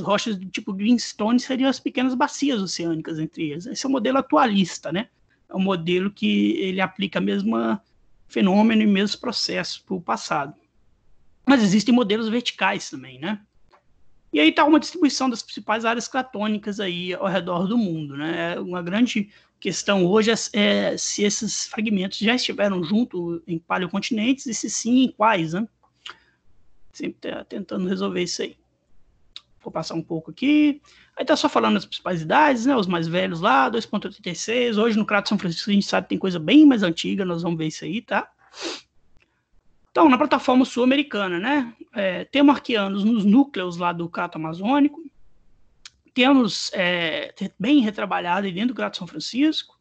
rochas do tipo greenstone seriam as pequenas bacias oceânicas entre eles. Esse é o modelo atualista, né? É um modelo que ele aplica o mesmo fenômeno e mesmos processos para o passado. Mas existem modelos verticais também, né? E aí está uma distribuição das principais áreas cratônicas aí ao redor do mundo, né? Uma grande questão hoje é se esses fragmentos já estiveram juntos em paleocontinentes e se sim, em quais, né? Sempre tentando resolver isso aí. Vou passar um pouco aqui. Aí está só falando das principais idades, né? Os mais velhos lá, 2,86. Hoje no Crato São Francisco a gente sabe que tem coisa bem mais antiga, nós vamos ver isso aí, tá? Então, na plataforma sul-americana, né? Temos arqueanos nos núcleos lá do Crato Amazônico. Temos bem retrabalhado dentro do Crato São Francisco.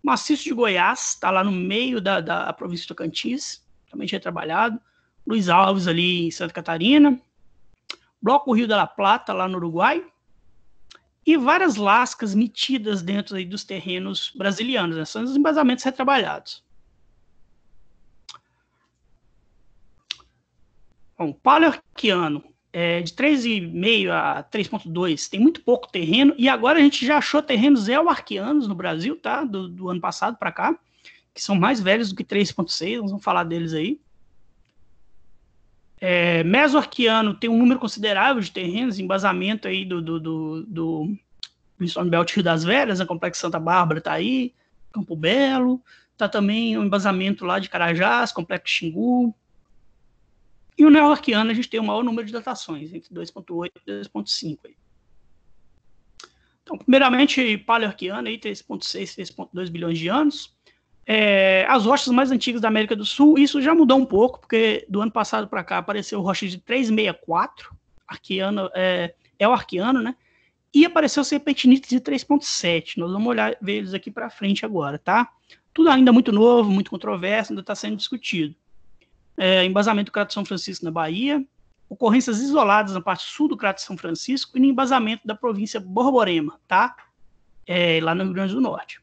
Maciço de Goiás, está lá no meio da província de Tocantins, também retrabalhado. Luiz Alves ali em Santa Catarina. Bloco Rio de la Plata, lá no Uruguai. E várias lascas metidas dentro aí dos terrenos brasilianos, né? São os embasamentos retrabalhados. Bom, paleoarquiano, de 3,5 a 3,2, tem muito pouco terreno, e agora a gente já achou terrenos eoarquianos no Brasil, tá? Do ano passado para cá, que são mais velhos do que 3,6, nós vamos falar deles aí. Mesoarquiano tem um número considerável de terrenos, embasamento aí do Stone Belt Rio das Velhas, a Complexo Santa Bárbara tá aí, Campo Belo, tá também o embasamento lá de Carajás, Complexo Xingu. E o neoarquiano a gente tem o maior número de datações, entre 2,8 e 2,5. Então, primeiramente, paleoarquiano, 3,6, 3,2 bilhões de anos. As rochas mais antigas da América do Sul, isso já mudou um pouco, porque do ano passado para cá apareceu rocha de 3,64, arquiano, o arquiano, né? E apareceu serpentinites de 3,7. Nós vamos ver eles aqui para frente agora, tá? Tudo ainda muito novo, muito controverso, ainda está sendo discutido. Embasamento do Crato São Francisco na Bahia, ocorrências isoladas na parte sul do Crato São Francisco e no embasamento da província Borborema, tá? Lá no Rio Grande do Norte.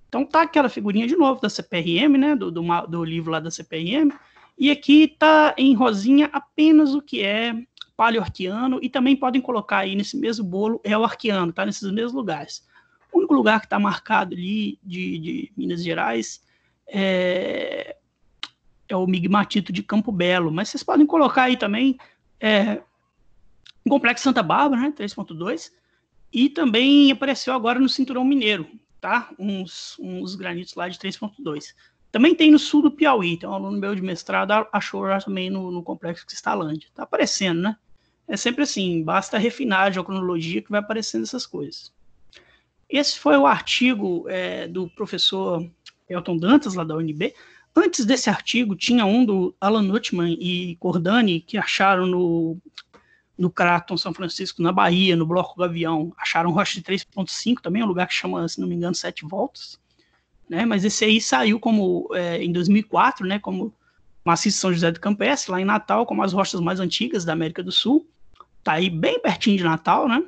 Então tá aquela figurinha de novo da CPRM, né? Do livro lá da CPRM, e aqui tá em rosinha apenas o que é paleoarquiano, e também podem colocar aí nesse mesmo bolo eoarquiano, tá? Nesses mesmos lugares. O único lugar que está marcado ali de Minas Gerais é o migmatito de Campo Belo, mas vocês podem colocar aí também o Complexo Santa Bárbara, né, 3,2, e também apareceu agora no Cinturão Mineiro, tá? Uns granitos lá de 3,2. Também tem no sul do Piauí, então um aluno meu de mestrado achou já também no Complexo Cristalândia. Tá aparecendo, né? É sempre assim, basta refinar a geocronologia que vai aparecendo essas coisas. Esse foi o artigo do professor Elton Dantas, lá da UNB. Antes desse artigo, tinha um do Alan Nutman e Cordani, que acharam no Craton São Francisco, na Bahia, no Bloco Gavião. Acharam rocha de 3,5, também um lugar que chama, se não me engano, 7 voltas. Né? Mas esse aí saiu como, em 2004, né, como Maciço São José do Campestre, lá em Natal, como as rochas mais antigas da América do Sul. Está aí bem pertinho de Natal, né?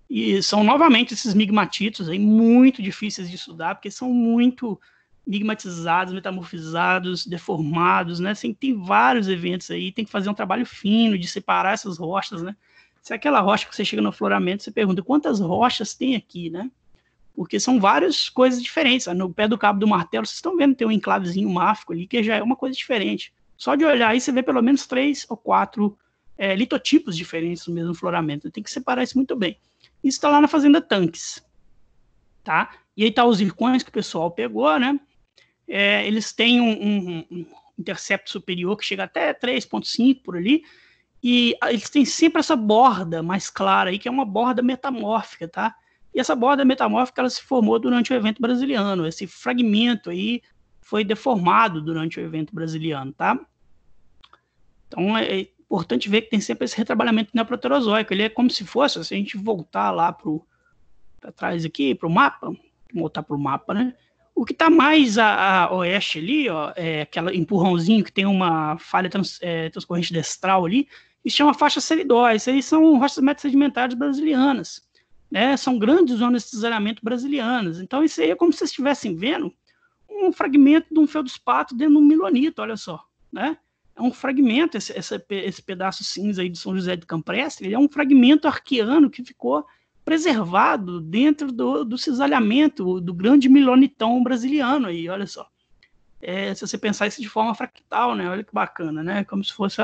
E são novamente esses migmatitos aí muito difíceis de estudar, porque são muito migmatizados, metamorfizados, deformados, né? Assim, tem vários eventos aí, tem que fazer um trabalho fino de separar essas rochas, né? Se é aquela rocha que você chega no afloramento, você pergunta quantas rochas tem aqui, né? Porque são várias coisas diferentes. No pé do Cabo do Martelo, vocês estão vendo, tem um enclavezinho máfico ali, que já é uma coisa diferente. Só de olhar aí, você vê pelo menos 3 ou 4 litotipos diferentes no mesmo afloramento. Tem que separar isso muito bem. Isso está lá na Fazenda Tanques, tá? E aí tá os zircões que o pessoal pegou, né? Eles têm um intercepto superior que chega até 3,5 por ali, e eles têm sempre essa borda mais clara aí, que é uma borda metamórfica, tá? E essa borda metamórfica, ela se formou durante o evento brasiliano. Esse fragmento aí foi deformado durante o evento brasiliano, tá? Então, é importante ver que tem sempre esse retrabalhamento neoproterozoico. Ele é como se fosse, se a gente voltar lá para trás aqui, para o mapa, vou voltar para o mapa, né? O que está mais a oeste ali, ó, aquele empurrãozinho que tem uma falha transcorrente destral ali, isso chama faixa celidóide. Isso aí são rochas metasedimentares brasilianas, né? São grandes zonas de desaramento brasilianas. Então, isso aí é como se vocês estivessem vendo um fragmento de um feldspato dentro de um milonito, olha só, né? É um fragmento, esse pedaço cinza aí de São José do Camprestre, ele é um fragmento arqueano que ficou preservado dentro do cisalhamento do grande milonitão brasiliano aí, olha só. Se você pensar isso de forma fractal, né? Olha que bacana, né? Como se fosse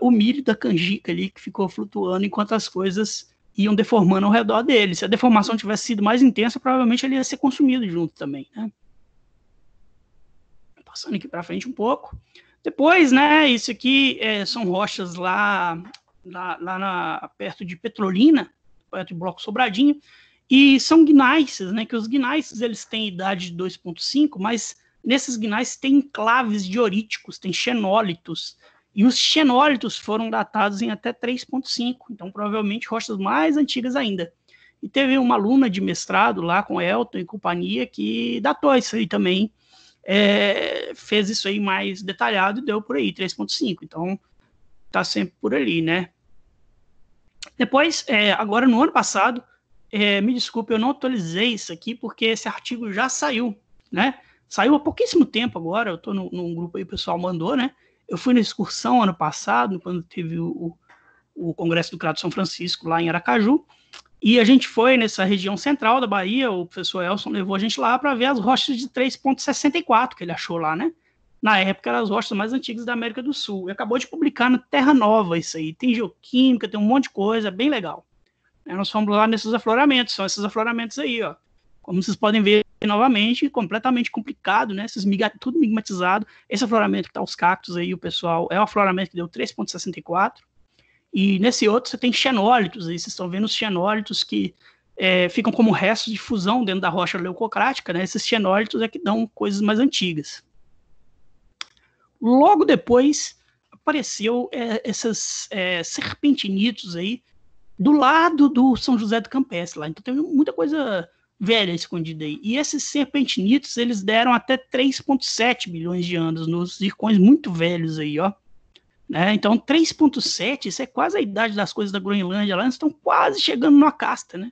o milho da canjica ali que ficou flutuando enquanto as coisas iam deformando ao redor dele. Se a deformação tivesse sido mais intensa, provavelmente ele ia ser consumido junto também, né? Passando aqui para frente um pouco. Depois, né, isso aqui são rochas lá perto de Petrolina, perto de Bloco Sobradinho, e são gneiss, né, que os gneiss eles têm idade de 2,5, mas nesses gneiss tem enclaves dioríticos, tem xenólitos, e os xenólitos foram datados em até 3,5, então provavelmente rochas mais antigas ainda. E teve uma aluna de mestrado lá com Elton e companhia que datou isso aí também, fez isso aí mais detalhado e deu por aí, 3,5. Então, tá sempre por ali, né? Depois, agora no ano passado, me desculpe, eu não atualizei isso aqui, porque esse artigo já saiu, né? Saiu há pouquíssimo tempo agora, eu tô num grupo aí, o pessoal mandou, né? Eu fui na excursão ano passado, quando teve o Congresso do Crato São Francisco, lá em Aracaju, e a gente foi nessa região central da Bahia, o professor Elson levou a gente lá para ver as rochas de 3,64 que ele achou lá, né? Na época eram as rochas mais antigas da América do Sul. E acabou de publicar na Terra Nova isso aí. Tem geoquímica, tem um monte de coisa, bem legal. Nós fomos lá nesses afloramentos, são esses afloramentos aí, ó. Como vocês podem ver novamente, completamente complicado, né? Tudo migmatizado. Esse afloramento que tá os cactos aí, o pessoal, é o afloramento que deu 3,64. E nesse outro você tem xenólitos, aí vocês estão vendo os xenólitos que ficam como restos de fusão dentro da rocha leucocrática, né? Esses xenólitos é que dão coisas mais antigas. Logo depois apareceu esses serpentinitos aí do lado do São José do Camprestre lá. Então tem muita coisa velha escondida aí. E esses serpentinitos, eles deram até 3,7 bilhões de anos nos zircões muito velhos aí, ó. Né? Então, 3,7, isso é quase a idade das coisas da Groenlândia lá, eles estão quase chegando numa casta, né?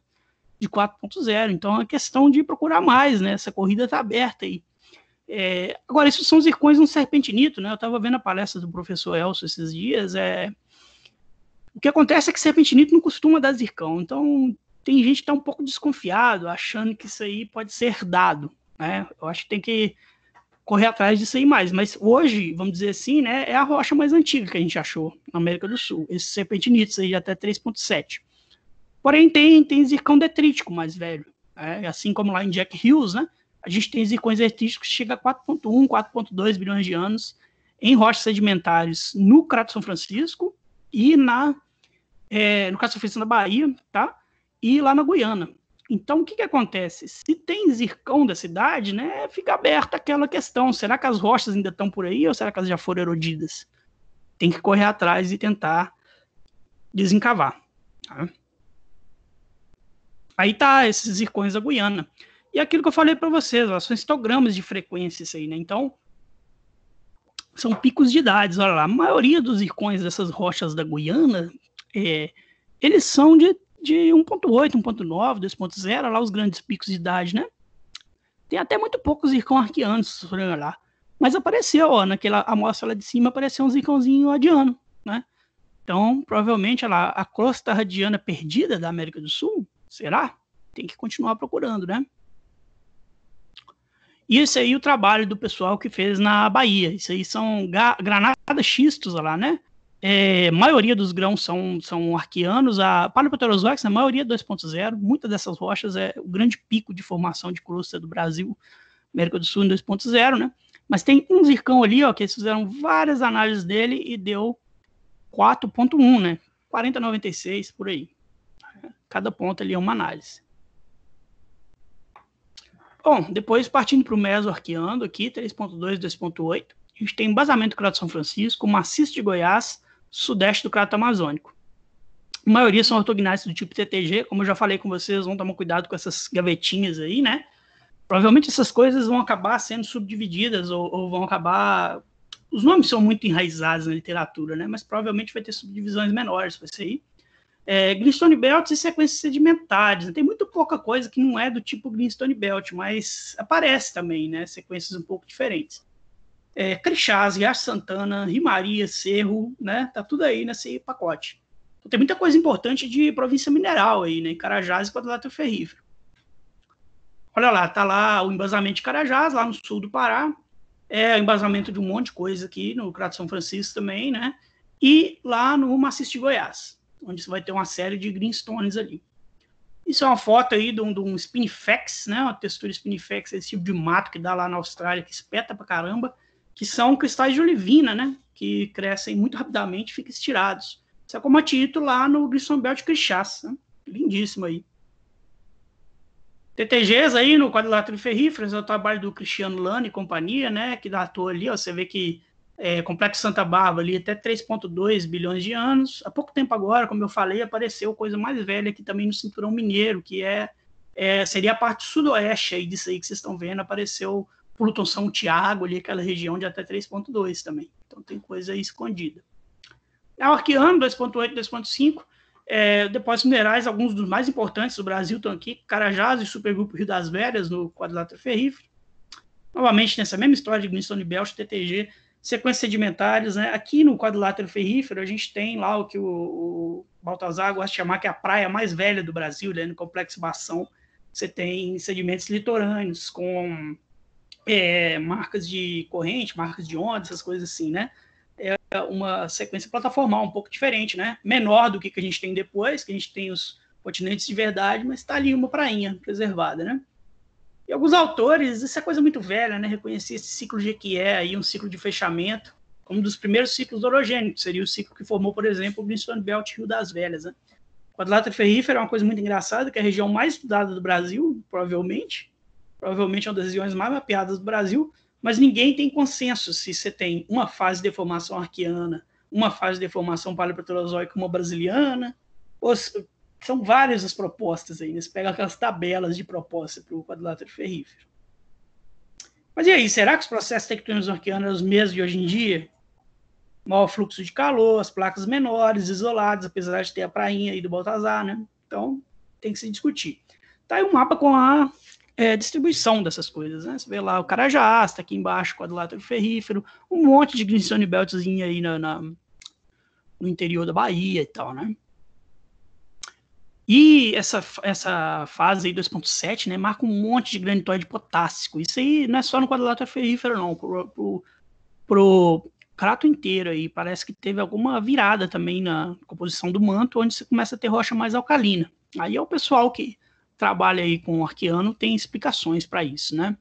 De 4,0. Então, é questão de procurar mais, né? Essa corrida está aberta aí. Agora, esses são zircões no serpentinito, né? Eu estava vendo a palestra do professor Elcio esses dias. O que acontece é que serpentinito não costuma dar zircão. Então, tem gente que está um pouco desconfiado, achando que isso aí pode ser herdado, né? Eu acho que tem que correr atrás disso aí mais, mas hoje, vamos dizer assim, né, é a rocha mais antiga que a gente achou na América do Sul, esses serpentinitos aí de até 3,7. Porém, tem zircão detrítico mais velho, né? Assim como lá em Jack Hills, né, a gente tem zircões detríticos que chegam a 4,1, 4,2 bilhões de anos em rochas sedimentares no Crato São Francisco e no Crato São Francisco na Bahia, tá? E lá na Guiana. Então, o que acontece? Se tem zircão da cidade, né, fica aberta aquela questão. Será que as rochas ainda estão por aí ou será que elas já foram erodidas? Tem que correr atrás e tentar desencavar. Tá? Aí tá esses zircões da Guiana. E aquilo que eu falei para vocês, ó, são histogramas de frequência isso aí, né? Então, são picos de idades. Olha lá, a maioria dos zircões dessas rochas da Guiana, eles são de 1,8, 1,9, 2,0, lá os grandes picos de idade, né? Tem até muito poucos zircão arqueanos, se você olhar. Mas apareceu, ó, naquela amostra lá de cima, apareceu um zircãozinho adiano, né? Então, provavelmente, lá, a crosta radiana perdida da América do Sul, será? Tem que continuar procurando, né? E esse aí é o trabalho do pessoal que fez na Bahia. Isso aí são granadas xistos lá, né? Maioria dos grãos são arqueanos, a Paleoproterozoica, a maioria 2,0, muitas dessas rochas é o grande pico de formação de crosta do Brasil, América do Sul em 2,0, né? Mas tem um zircão ali, ó, que eles fizeram várias análises dele e deu 4,1, né? 40,96 por aí. Cada ponto ali é uma análise. Bom, depois partindo para o mesoarqueano aqui, 3,2, 2,8, a gente tem embasamento do Crato São Francisco, maciço de Goiás, sudeste do Crato Amazônico. A maioria são ortognáceos do tipo TTG, como eu já falei com vocês, vão tomar cuidado com essas gavetinhas aí, né? Provavelmente essas coisas vão acabar sendo subdivididas ou vão acabar... Os nomes são muito enraizados na literatura, né? Mas provavelmente vai ter subdivisões menores para isso aí. Greenstone Belts e sequências sedimentares. Tem muito pouca coisa que não é do tipo Greenstone Belt, mas aparece também, né? Sequências um pouco diferentes. Crixás, Riacho Santana, Rimaria, Cerro, né? Tá tudo aí nesse pacote. Então, tem muita coisa importante de província mineral aí, né? Carajás e quadrilátero ferrífero. Olha lá, tá lá o embasamento de Carajás, lá no sul do Pará. O embasamento de um monte de coisa aqui no Crato São Francisco também, né? E lá no Maciço de Goiás, onde você vai ter uma série de greenstones ali. Isso é uma foto aí de um spinifex, né? Uma textura spinifex, esse tipo de mato que dá lá na Austrália, que espeta pra caramba, que são cristais de olivina, né? Que crescem muito rapidamente e ficam estirados. Isso é comatito lá no Greenstone Belt Crixás, né? Lindíssimo aí. TTGs aí no quadrilátero ferrífero, é o trabalho do Cristiano Lana e companhia, né? Que datou ali, ó, você vê que Complexo Santa Bárbara ali até 3,2 bilhões de anos. Há pouco tempo agora, como eu falei, apareceu coisa mais velha aqui também no Cinturão Mineiro, que seria a parte sudoeste aí disso aí que vocês estão vendo, apareceu Pluton São Tiago ali, aquela região de até 3,2 também. Então tem coisa aí escondida. O Arqueano, 2,8, 2,5, depósitos minerais, alguns dos mais importantes do Brasil estão aqui, Carajás e Supergrupo Rio das Velhas, no quadrilátero ferrífero. Novamente, nessa mesma história de Greenstone Belt, TTG, sequências sedimentares, né? Aqui no quadrilátero ferrífero, a gente tem lá o que o Baltazar gosta de chamar que é a praia mais velha do Brasil, né? No Complexo Bação, você tem sedimentos litorâneos com marcas de corrente, marcas de onda, essas coisas assim, né? É uma sequência plataformal um pouco diferente, né? Menor do que a gente tem depois, que a gente tem os continentes de verdade, mas está ali uma prainha preservada, né? E alguns autores, isso é coisa muito velha, né? Reconhecer esse ciclo de Jequié aí, um ciclo de fechamento, como um dos primeiros ciclos orogênicos, seria o ciclo que formou, por exemplo, o Greenstone Belt Rio das Velhas, né? O quadrilátero ferrífero é uma coisa muito engraçada, que é a região mais estudada do Brasil, provavelmente é uma das regiões mais mapeadas do Brasil, mas ninguém tem consenso se você tem uma fase de deformação arqueana, uma fase de deformação paleoproterozoica, uma brasiliana, ou são várias as propostas aí, né? Você pega aquelas tabelas de proposta para o quadrilátero ferrífero. Mas e aí, será que os processos tectônicos arqueanos são os mesmos de hoje em dia? Maior fluxo de calor, as placas menores, isoladas, apesar de ter a prainha aí do Baltazar, né? Então, tem que se discutir. Tá aí um mapa com a distribuição dessas coisas, né? Você vê lá o Carajás, tá aqui embaixo, quadrilátero ferrífero, um monte de Greenstone Beltzinho aí no interior da Bahia e tal, né? E essa fase aí 2,7, né, marca um monte de granitóide potássico. Isso aí não é só no quadrilátero ferrífero, não. Pro crato inteiro aí, parece que teve alguma virada também na composição do manto, onde você começa a ter rocha mais alcalina. Aí é o pessoal que trabalha aí com o arqueano tem explicações para isso, né?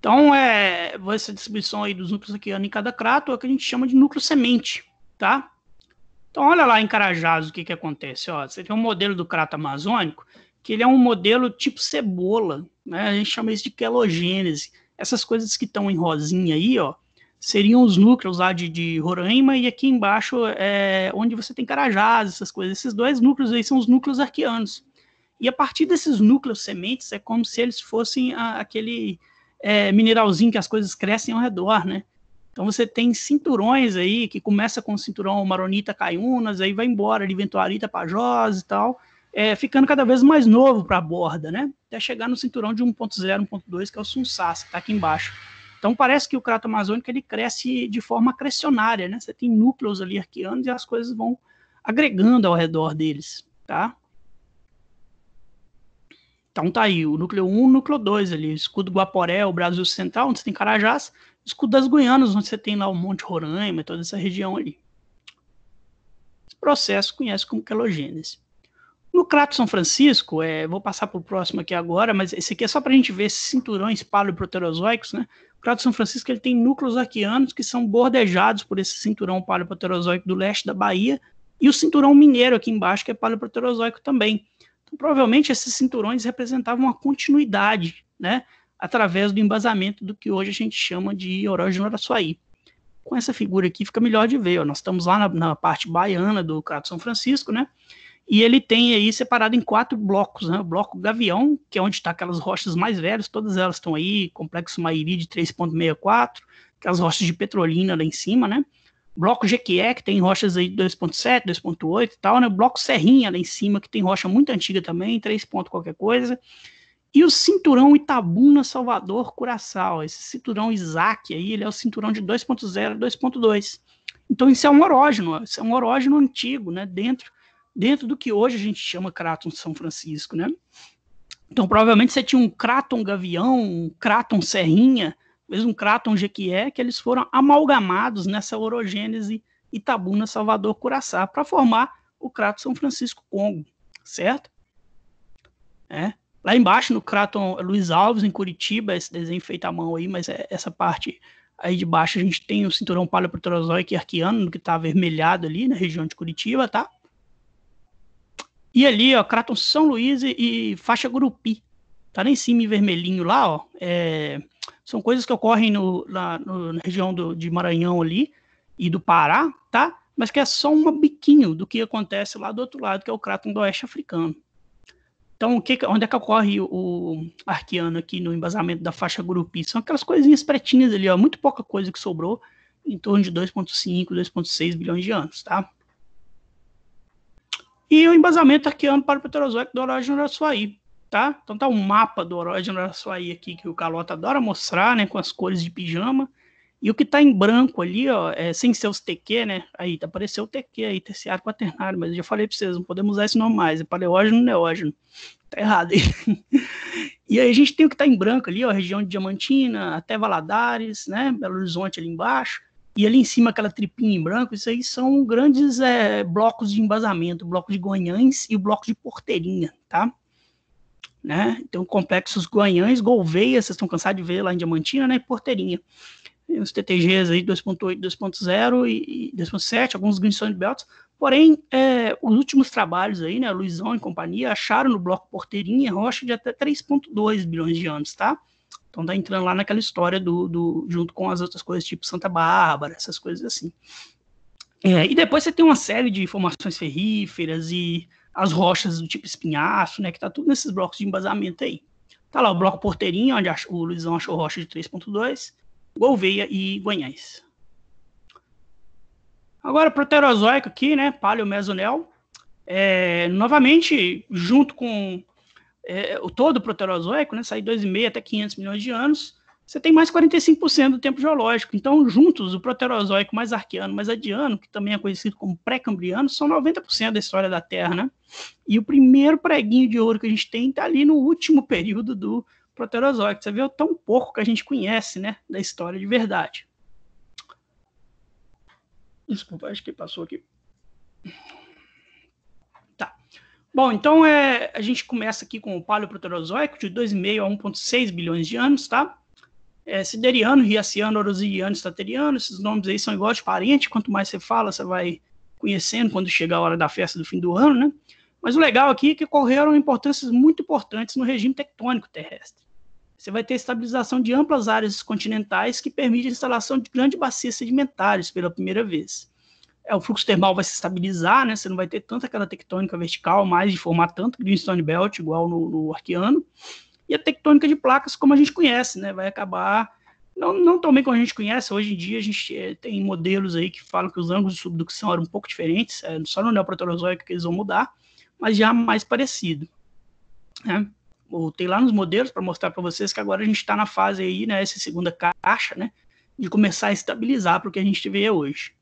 Então, essa distribuição aí dos núcleos arqueanos em cada crato é o que a gente chama de núcleo semente, tá? Então, olha lá em Carajás o que acontece. Ó, você tem um modelo do crato amazônico, que ele é um modelo tipo cebola, né? A gente chama isso de quelogênese. Essas coisas que estão em rosinha aí, ó, seriam os núcleos lá de Roraima, e aqui embaixo onde você tem Carajás, essas coisas. Esses dois núcleos aí são os núcleos arqueanos. E a partir desses núcleos sementes, é como se eles fossem aquele mineralzinho que as coisas crescem ao redor, né? Então você tem cinturões aí, que começa com o cinturão Maronita Caiunas, aí vai embora de Ventuarita Pajós e tal, ficando cada vez mais novo para a borda, né? Até chegar no cinturão de 1.0, 1.2, que é o Sunsás, que está aqui embaixo. Então parece que o crato amazônico ele cresce de forma acrecionária, né? Você tem núcleos ali arqueanos e as coisas vão agregando ao redor deles, tá? Então tá aí, o núcleo 1, o núcleo 2 ali, o escudo Guaporé, o Brasil Central, onde você tem Carajás, o escudo das Guianas, onde você tem lá o Monte Roraima, toda essa região ali. Esse processo conhece como quelogênese. No Crato São Francisco, vou passar para o próximo aqui agora, mas esse aqui é só para a gente ver esses cinturões paleoproterozoicos, né? O Crato São Francisco ele tem núcleos arqueanos que são bordejados por esse cinturão paleoproterozoico do leste da Bahia e o cinturão mineiro aqui embaixo, que é paleoproterozoico também. Então, provavelmente esses cinturões representavam uma continuidade, né, através do embasamento do que hoje a gente chama de Orógeno Araçuaí. Com essa figura aqui fica melhor de ver, ó, nós estamos lá na parte baiana do Crato São Francisco, né, e ele tem aí separado em 4 blocos, né, o bloco Gavião, que é onde está aquelas rochas mais velhas, todas elas estão aí, Complexo Mairi de 3,64, aquelas rochas de petrolina lá em cima, né, bloco Jequié, que tem rochas aí de 2.7, 2.8 e tal, né? Bloco Serrinha lá em cima, que tem rocha muito antiga também, 3 pontos qualquer coisa. E o cinturão Itabuna, Salvador, Curaçao. Esse cinturão Isaac aí, ele é o cinturão de 2.0 e 2.2. Então isso é um orógeno antigo, né? Dentro do que hoje a gente chama Craton São Francisco, né? Então provavelmente você tinha um Craton Gavião, um Craton Serrinha, mesmo um Craton Jequié, que eles foram amalgamados nessa orogênese Itabuna, Salvador, Curaçao, para formar o Craton São Francisco Congo, certo? Lá embaixo, no Craton Luiz Alves, em Curitiba, esse desenho feito à mão aí, mas essa parte aí de baixo a gente tem o cinturão paleoproterozoico e arqueano, que está avermelhado ali na região de Curitiba, tá? E ali, ó, Craton São Luís e faixa Gurupi. Tá lá em cima em vermelhinho lá, ó. São coisas que ocorrem na região de Maranhão ali e do Pará, tá? Mas que é só um biquinho do que acontece lá do outro lado, que é o Craton do Oeste Africano. Então, onde é que ocorre o arqueano aqui no embasamento da faixa Gurupi? São aquelas coisinhas pretinhas ali, ó, muito pouca coisa que sobrou, em torno de 2,5, 2,6 bilhões de anos, tá? E o embasamento arqueano para o Paleoproterozoico do Orógeno do Araçuaí, tá? Então tá um mapa do Orógeno do Araçuaí aqui, que o Calota adora mostrar, né, com as cores de pijama. E o que tá em branco ali, ó, sem ser os TQ, né? Aí, apareceu o TQ aí, terciário quaternário, mas eu já falei para vocês, não podemos usar esse nome mais, é paleógeno, neógeno. Tá errado aí. E aí a gente tem o que tá em branco ali, ó, região de Diamantina, até Valadares, né? Belo Horizonte ali embaixo. E ali em cima aquela tripinha em branco, isso aí são grandes blocos de embasamento, o bloco de Guanhães e o bloco de Porteirinha, tá? Né? Então, complexos Guanhães, Gouveia, vocês estão cansados de ver lá em Diamantina, né? E Porteirinha. Os TTGs aí 2.8, 2.0 e 2.7, alguns Greenstone Belts. Porém, os últimos trabalhos aí, né, Luizão e companhia, acharam no bloco Porteirinha rocha de até 3.2 bilhões de anos, tá? Então tá entrando lá naquela história junto com as outras coisas, tipo Santa Bárbara, essas coisas assim. E depois você tem uma série de formações ferríferas e as rochas do tipo espinhaço, né, que tá tudo nesses blocos de embasamento aí. Tá lá o bloco Porteirinha, onde o Luizão achou rocha de 3.2, Gouveia e Guanhães. Agora, Proterozoico aqui, né, Paleomesonel, novamente, junto com o todo Proterozoico, né, sai 2,5 até 500 milhões de anos, você tem mais 45% do tempo geológico. Então, juntos, o Proterozoico mais arqueano, mais adiano, que também é conhecido como pré-cambriano, são 90% da história da Terra, né? E o primeiro preguinho de ouro que a gente tem está ali no último período do Proterozoico. Você vê o tão pouco que a gente conhece, né, da história de verdade. Desculpa, acho que passou aqui. Tá. Bom, então a gente começa aqui com o Paleoproterozoico de 2,5 a 1,6 bilhões de anos, tá? Sideriano, Riaciano, Orosiano, Stateriano, esses nomes aí são igual de parente, quanto mais você fala, você vai conhecendo quando chega a hora da festa do fim do ano, né? Mas o legal aqui é que ocorreram importâncias muito importantes no regime tectônico terrestre. Você vai ter estabilização de amplas áreas continentais que permite a instalação de grandes bacias sedimentares pela primeira vez. O fluxo termal vai se estabilizar, né? Você não vai ter tanta aquela tectônica vertical, mais de formar tanto Greenstone Belt, igual no arqueano. E a tectônica de placas, como a gente conhece, né? Vai acabar, não tão bem como a gente conhece, hoje em dia a gente tem modelos aí que falam que os ângulos de subducção eram um pouco diferentes, só no Neoproterozoico que eles vão mudar, mas já mais parecido, né? Voltei lá nos modelos para mostrar para vocês que agora a gente está na fase aí, né, essa segunda caixa, né, de começar a estabilizar para o que a gente vê hoje.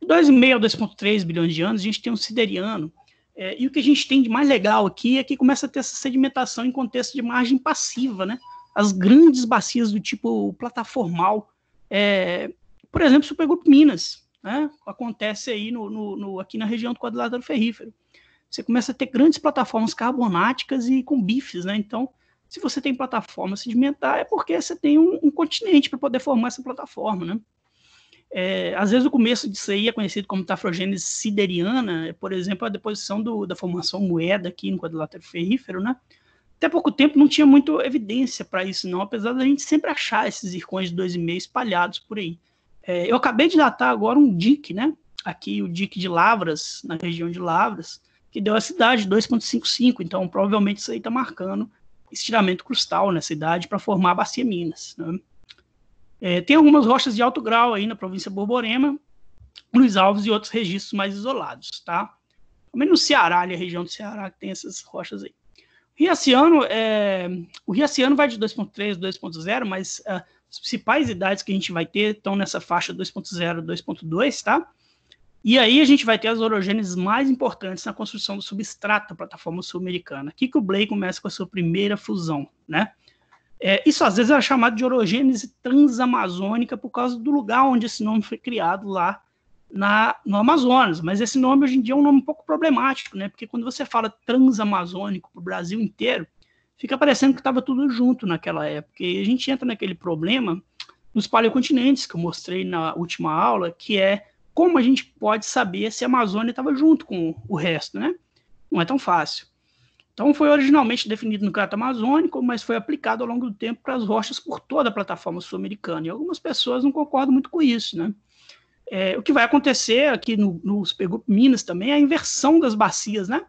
De 2,5 a 2,3 bilhões de anos, a gente tem um sideriano, e o que a gente tem de mais legal aqui é que começa a ter essa sedimentação em contexto de margem passiva, né? As grandes bacias do tipo plataformal, por exemplo, Supergrupo Minas, né? Acontece aí aqui na região do quadrilátero ferrífero. Você começa a ter grandes plataformas carbonáticas e com bifes, né? Então, se você tem plataforma sedimentar, é porque você tem um continente para poder formar essa plataforma, né? Às vezes o começo disso aí é conhecido como tafrogênese sideriana, por exemplo, a deposição da formação moeda aqui no quadrilátero ferrífero, né? Até pouco tempo não tinha muita evidência para isso não, apesar da gente sempre achar esses zircões de 2,5 espalhados por aí. Eu acabei de datar agora um dique, né? Aqui o dique de Lavras, na região de Lavras, que deu a cidade 2,55, então provavelmente isso aí está marcando estiramento crustal nessa idade para formar a Bacia Minas, né? Tem algumas rochas de alto grau aí na província Borborema, Luiz Alves e outros registros mais isolados, tá? Também no Ceará, ali, a região do Ceará, que tem essas rochas aí. O Riaciano vai de 2.3 a 2.0, mas as principais idades que a gente vai ter estão nessa faixa 2.0 2.2, tá? E aí a gente vai ter as orogêneses mais importantes na construção do substrato da plataforma sul-americana. Aqui que o Blay começa com a sua primeira fusão, né? Isso às vezes é chamado de orogênese transamazônica por causa do lugar onde esse nome foi criado lá no Amazonas, mas esse nome hoje em dia é um nome um pouco problemático, né? Porque quando você fala transamazônico para o Brasil inteiro, fica parecendo que estava tudo junto naquela época. E a gente entra naquele problema nos paleocontinentes que eu mostrei na última aula, que é como a gente pode saber se a Amazônia estava junto com o resto, né? Não é tão fácil. Então foi originalmente definido no Crato Amazônico, mas foi aplicado ao longo do tempo para as rochas por toda a plataforma sul-americana. E algumas pessoas não concordam muito com isso, né? O que vai acontecer aqui no Supergrupo Minas também é a inversão das bacias, né?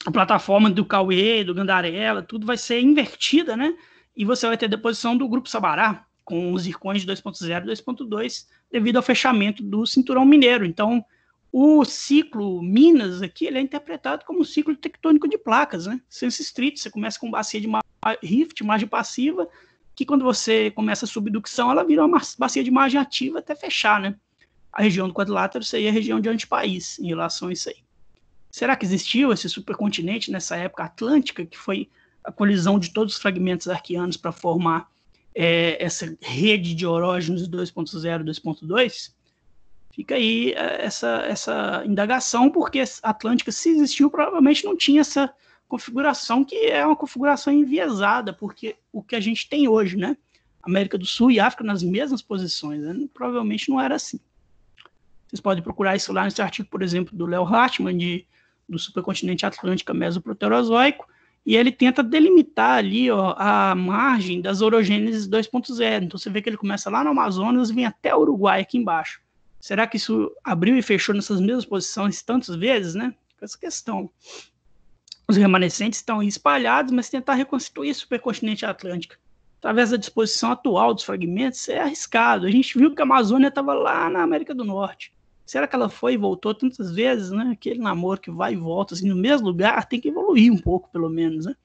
A plataforma do Cauê, do Gandarela, tudo vai ser invertida, né? E você vai ter deposição do Grupo Sabará, com os zircões de 2.0 e 2.2, devido ao fechamento do cinturão mineiro. Então, o ciclo Minas aqui, ele é interpretado como um ciclo tectônico de placas, né? Senso estrito, você começa com bacia de rift, margem passiva, que quando você começa a subducção, ela vira uma bacia de margem ativa até fechar, né? A região do quadrilátero seria a região de antipaís em relação a isso aí. Será que existiu esse supercontinente nessa época atlântica, que foi a colisão de todos os fragmentos arqueanos para formar essa rede de orógenos 2.0 e 2.2? Fica aí essa indagação, porque a Atlântica, se existiu, provavelmente não tinha essa configuração, que é uma configuração enviesada, porque o que a gente tem hoje, né? América do Sul e África nas mesmas posições, né? Provavelmente não era assim. Vocês podem procurar isso lá nesse artigo, por exemplo, do Léo Hartmann, do supercontinente Atlântica Mesoproterozoico, e ele tenta delimitar ali, ó, a margem das orogêneses 2.0. Então você vê que ele começa lá no Amazonas e vem até o Uruguai aqui embaixo. Será que isso abriu e fechou nessas mesmas posições tantas vezes, né? Essa questão. Os remanescentes estão aí espalhados, mas tentar reconstituir o supercontinente Atlântico através da disposição atual dos fragmentos é arriscado. A gente viu que a Amazônia estava lá na América do Norte. Será que ela foi e voltou tantas vezes, né? Aquele namoro que vai e volta assim, no mesmo lugar tem que evoluir um pouco, pelo menos, né?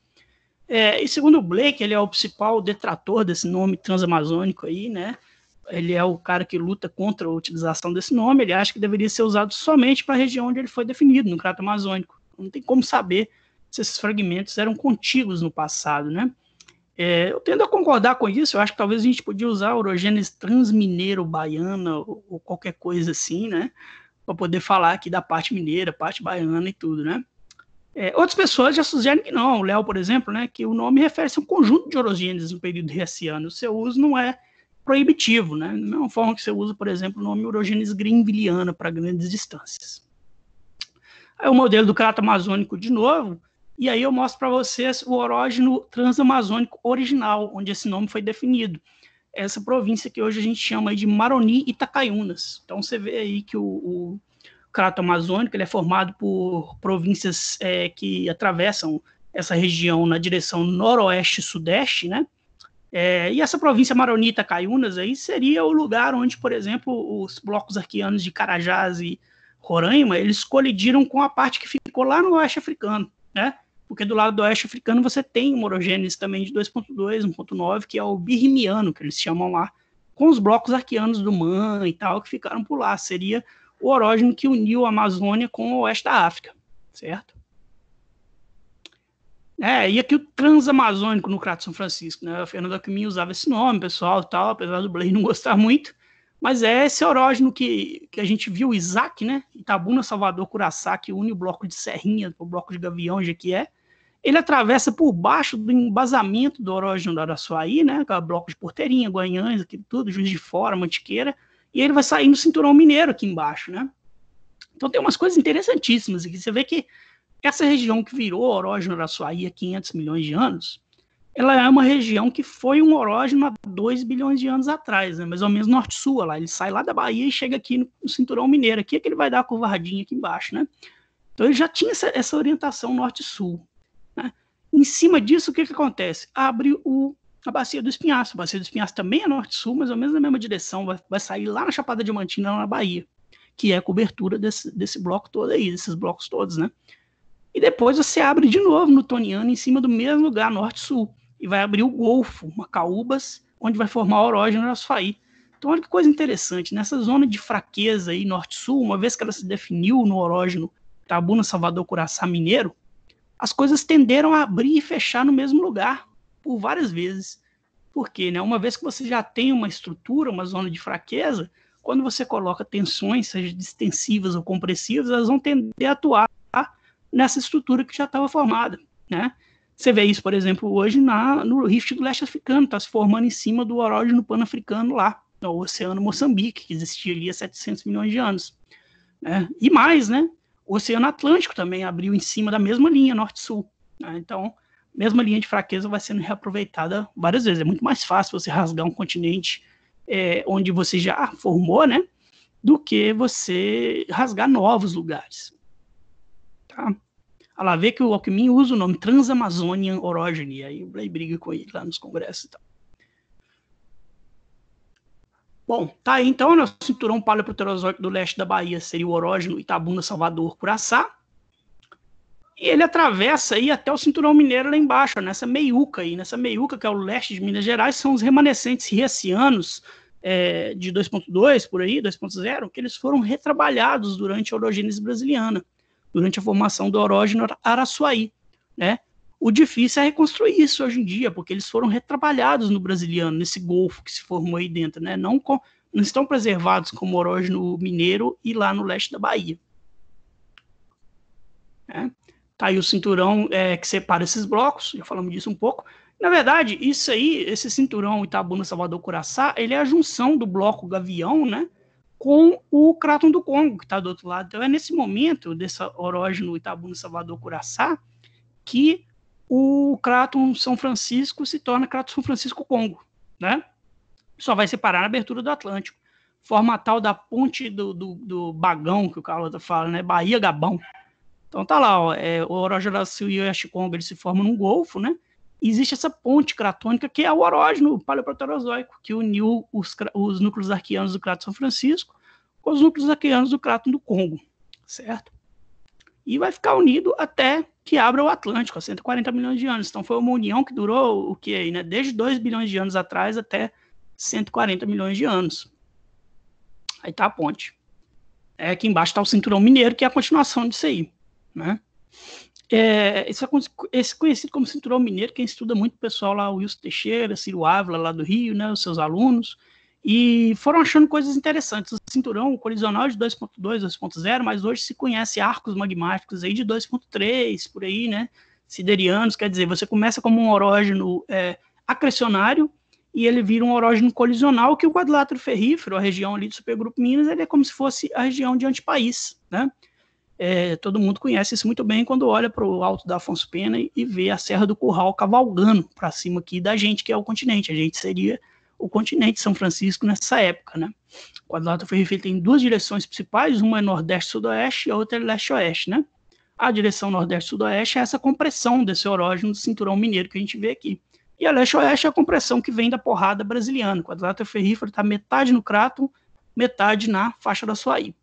E segundo o Blake, ele é o principal detrator desse nome transamazônico aí, né? Ele é o cara que luta contra a utilização desse nome. Ele acha que deveria ser usado somente para a região onde ele foi definido, no Crato Amazônico. Não tem como saber se esses fragmentos eram contíguos no passado, né? Eu tendo a concordar com isso. Eu acho que talvez a gente podia usar a orogênese transmineiro-baiana ou qualquer coisa assim, né? Para poder falar aqui da parte mineira, parte baiana e tudo, né? Outras pessoas já sugerem que não. O Léo, por exemplo, né? Que o nome refere-se a um conjunto de orogêneses no período riaciano. O seu uso não é proibitivo, né? Da mesma forma que você usa, por exemplo, o nome orogênese greenvilliana para grandes distâncias. Aí o modelo do Crato Amazônico de novo, e aí eu mostro para vocês o orógeno transamazônico original, onde esse nome foi definido. Essa província que hoje a gente chama de Maroni e Itacaiunas. Então você vê aí que o Crato Amazônico ele é formado por províncias que atravessam essa região na direção noroeste-sudeste, né? E essa província Maroni e Itacaiunas aí seria o lugar onde, por exemplo, os blocos arqueanos de Carajás e Roraima, eles colidiram com a parte que ficou lá no oeste africano, né? Porque do lado do oeste africano você tem uma orogênese também de 2.2, 1.9, que é o birrimiano, que eles chamam lá, com os blocos arqueanos do Man e tal, que ficaram por lá. Seria o orógeno que uniu a Amazônia com o oeste da África, certo? E aqui o transamazônico no Crato São Francisco, né? O Fernando Alckmin usava esse nome, pessoal, tal, apesar do Blay não gostar muito, mas é esse orógeno que a gente viu, o Isaac, né? Itabuna, Salvador, Curaçá, que une o bloco de Serrinha, o bloco de Gavião, Jequié. Ele atravessa por baixo do embasamento do orógeno do Araçuaí, né? Que é o bloco de Porteirinha, Guanhães, aquilo tudo, Juiz de Fora, Mantiqueira, e ele vai sair no cinturão mineiro aqui embaixo, né? Então tem umas coisas interessantíssimas aqui. Você vê que essa região que virou orógeno Araçuaí há 500 milhões de anos, ela é uma região que foi um orógeno há 2 bilhões de anos atrás, né? Mais ou menos norte-sul, lá. Ele sai lá da Bahia e chega aqui no cinturão mineiro. Aqui é que ele vai dar a curvadinha aqui embaixo, né? Então ele já tinha essa orientação norte-sul, né? Em cima disso, o que acontece? Abre a Bacia do Espinhaço. A Bacia do Espinhaço também é norte-sul, mas ao menos na mesma direção, vai sair lá na Chapada Diamantina, lá na Bahia, que é a cobertura desse bloco todo aí, desses blocos todos, né? E depois você abre de novo no Toniano, em cima do mesmo lugar, norte-sul, e vai abrir o Golfo, Macaúbas, onde vai formar o Orógeno e o Araçuaí. Então, olha que coisa interessante, nessa zona de fraqueza aí, norte-sul, uma vez que ela se definiu no Orógeno, Itabuna, Salvador, Curaçá, Mineiro, as coisas tenderam a abrir e fechar no mesmo lugar, por várias vezes. Por quê? Né? Uma vez que você já tem uma estrutura, uma zona de fraqueza, quando você coloca tensões, seja distensivas ou compressivas, elas vão tender a atuar nessa estrutura que já estava formada, né? Você vê isso, por exemplo, hoje no Rift do Leste Africano, está se formando em cima do Orógeno Pan-Africano lá, no Oceano Moçambique, que existia ali há 700 milhões de anos. Né? E mais, né? O Oceano Atlântico também abriu em cima da mesma linha norte-sul. Né? Então, mesma linha de fraqueza vai sendo reaproveitada várias vezes. É muito mais fácil você rasgar um continente onde você já formou, né? Do que você rasgar novos lugares. Tá? A lá vê que o Alckmin usa o nome Transamazonian Orogeny, aí o Blay briga com ele lá nos congressos e tal. Bom, tá aí então, né, o cinturão paleoproterozoico do leste da Bahia seria o Orógeno, Itabuna, Salvador, Curaçá. E ele atravessa aí até o cinturão mineiro lá embaixo, nessa meiuca aí, nessa meiuca que é o leste de Minas Gerais, são os remanescentes riacianos de 2.2, por aí, 2.0, que eles foram retrabalhados durante a orogênese brasiliana, durante a formação do Orógeno Araçuaí, né? O difícil é reconstruir isso hoje em dia, porque eles foram retrabalhados no brasiliano, nesse golfo que se formou aí dentro, né? Não estão preservados como Orógeno mineiro e lá no leste da Bahia. Tá aí o cinturão que separa esses blocos, já falamos disso um pouco. Na verdade, isso aí, esse cinturão Itabuna, Salvador, Curaçá, ele é a junção do bloco Gavião, né, com o Cráton do Congo, que está do outro lado. Então é nesse momento, desse Orógeno Itabuna, Salvador, Curaçá, que o Cráton São Francisco se torna Cráton São Francisco Congo, né? Só vai separar na abertura do Atlântico. Forma a tal da ponte do Bagão, que o Carlota fala, né? Bahia Gabão. Então tá lá, ó, o Orógeno e o Oeste Congo, eles se formam num golfo, né? E existe essa ponte cratônica, que é o Orógeno paleoproterozoico, que uniu os núcleos arqueanos do Cráton São Francisco com os núcleos arqueanos do Cráton do Congo, certo? E vai ficar unido até que abra o Atlântico, há 140 milhões de anos. Então foi uma união que durou o que aí, né? Desde 2 bilhões de anos atrás até 140 milhões de anos. Aí tá a ponte. Aqui embaixo está o Cinturão Mineiro, que é a continuação disso aí, né? Esse conhecido como Cinturão Mineiro, quem estuda muito o pessoal lá, o Wilson Teixeira, Ciro Ávila, lá do Rio, né? Os seus alunos. E foram achando coisas interessantes. O cinturão colisional de 2.2, 2.0, mas hoje se conhece arcos magmáticos aí de 2.3, por aí, né? Siderianos, quer dizer, você começa como um orógeno acrecionário e ele vira um orógeno colisional, que o quadrilátero ferrífero, a região ali do supergrupo Minas, ele é como se fosse a região de antipaís, né? Todo mundo conhece isso muito bem quando olha para o alto da Afonso Pena e vê a Serra do Curral cavalgando para cima aqui da gente, que é o continente. A gente seria o continente São Francisco nessa época, né? O quadrilátero ferrífero tem duas direções principais, uma é nordeste-sudoeste e a outra é leste-oeste, né? A direção nordeste-sudoeste é essa compressão desse orógeno do cinturão mineiro que a gente vê aqui. E a leste-oeste é a compressão que vem da porrada brasiliana. O quadrilátero ferrífero está metade no Cráton, metade na faixa da Açuaí.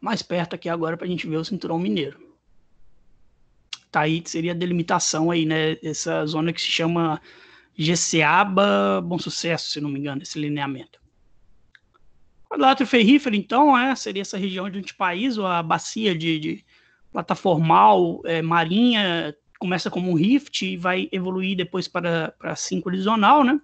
Mais perto aqui agora para a gente ver o cinturão mineiro. Tá aí, seria a delimitação aí, né? Essa zona que se chama Jeceaba, Bom Sucesso, se não me engano, esse lineamento. O quadrilátero ferrífero, então, seria essa região de antipaís, ou a bacia de plataformal marinha, começa como um rift e vai evoluir depois para sincronizonal, né?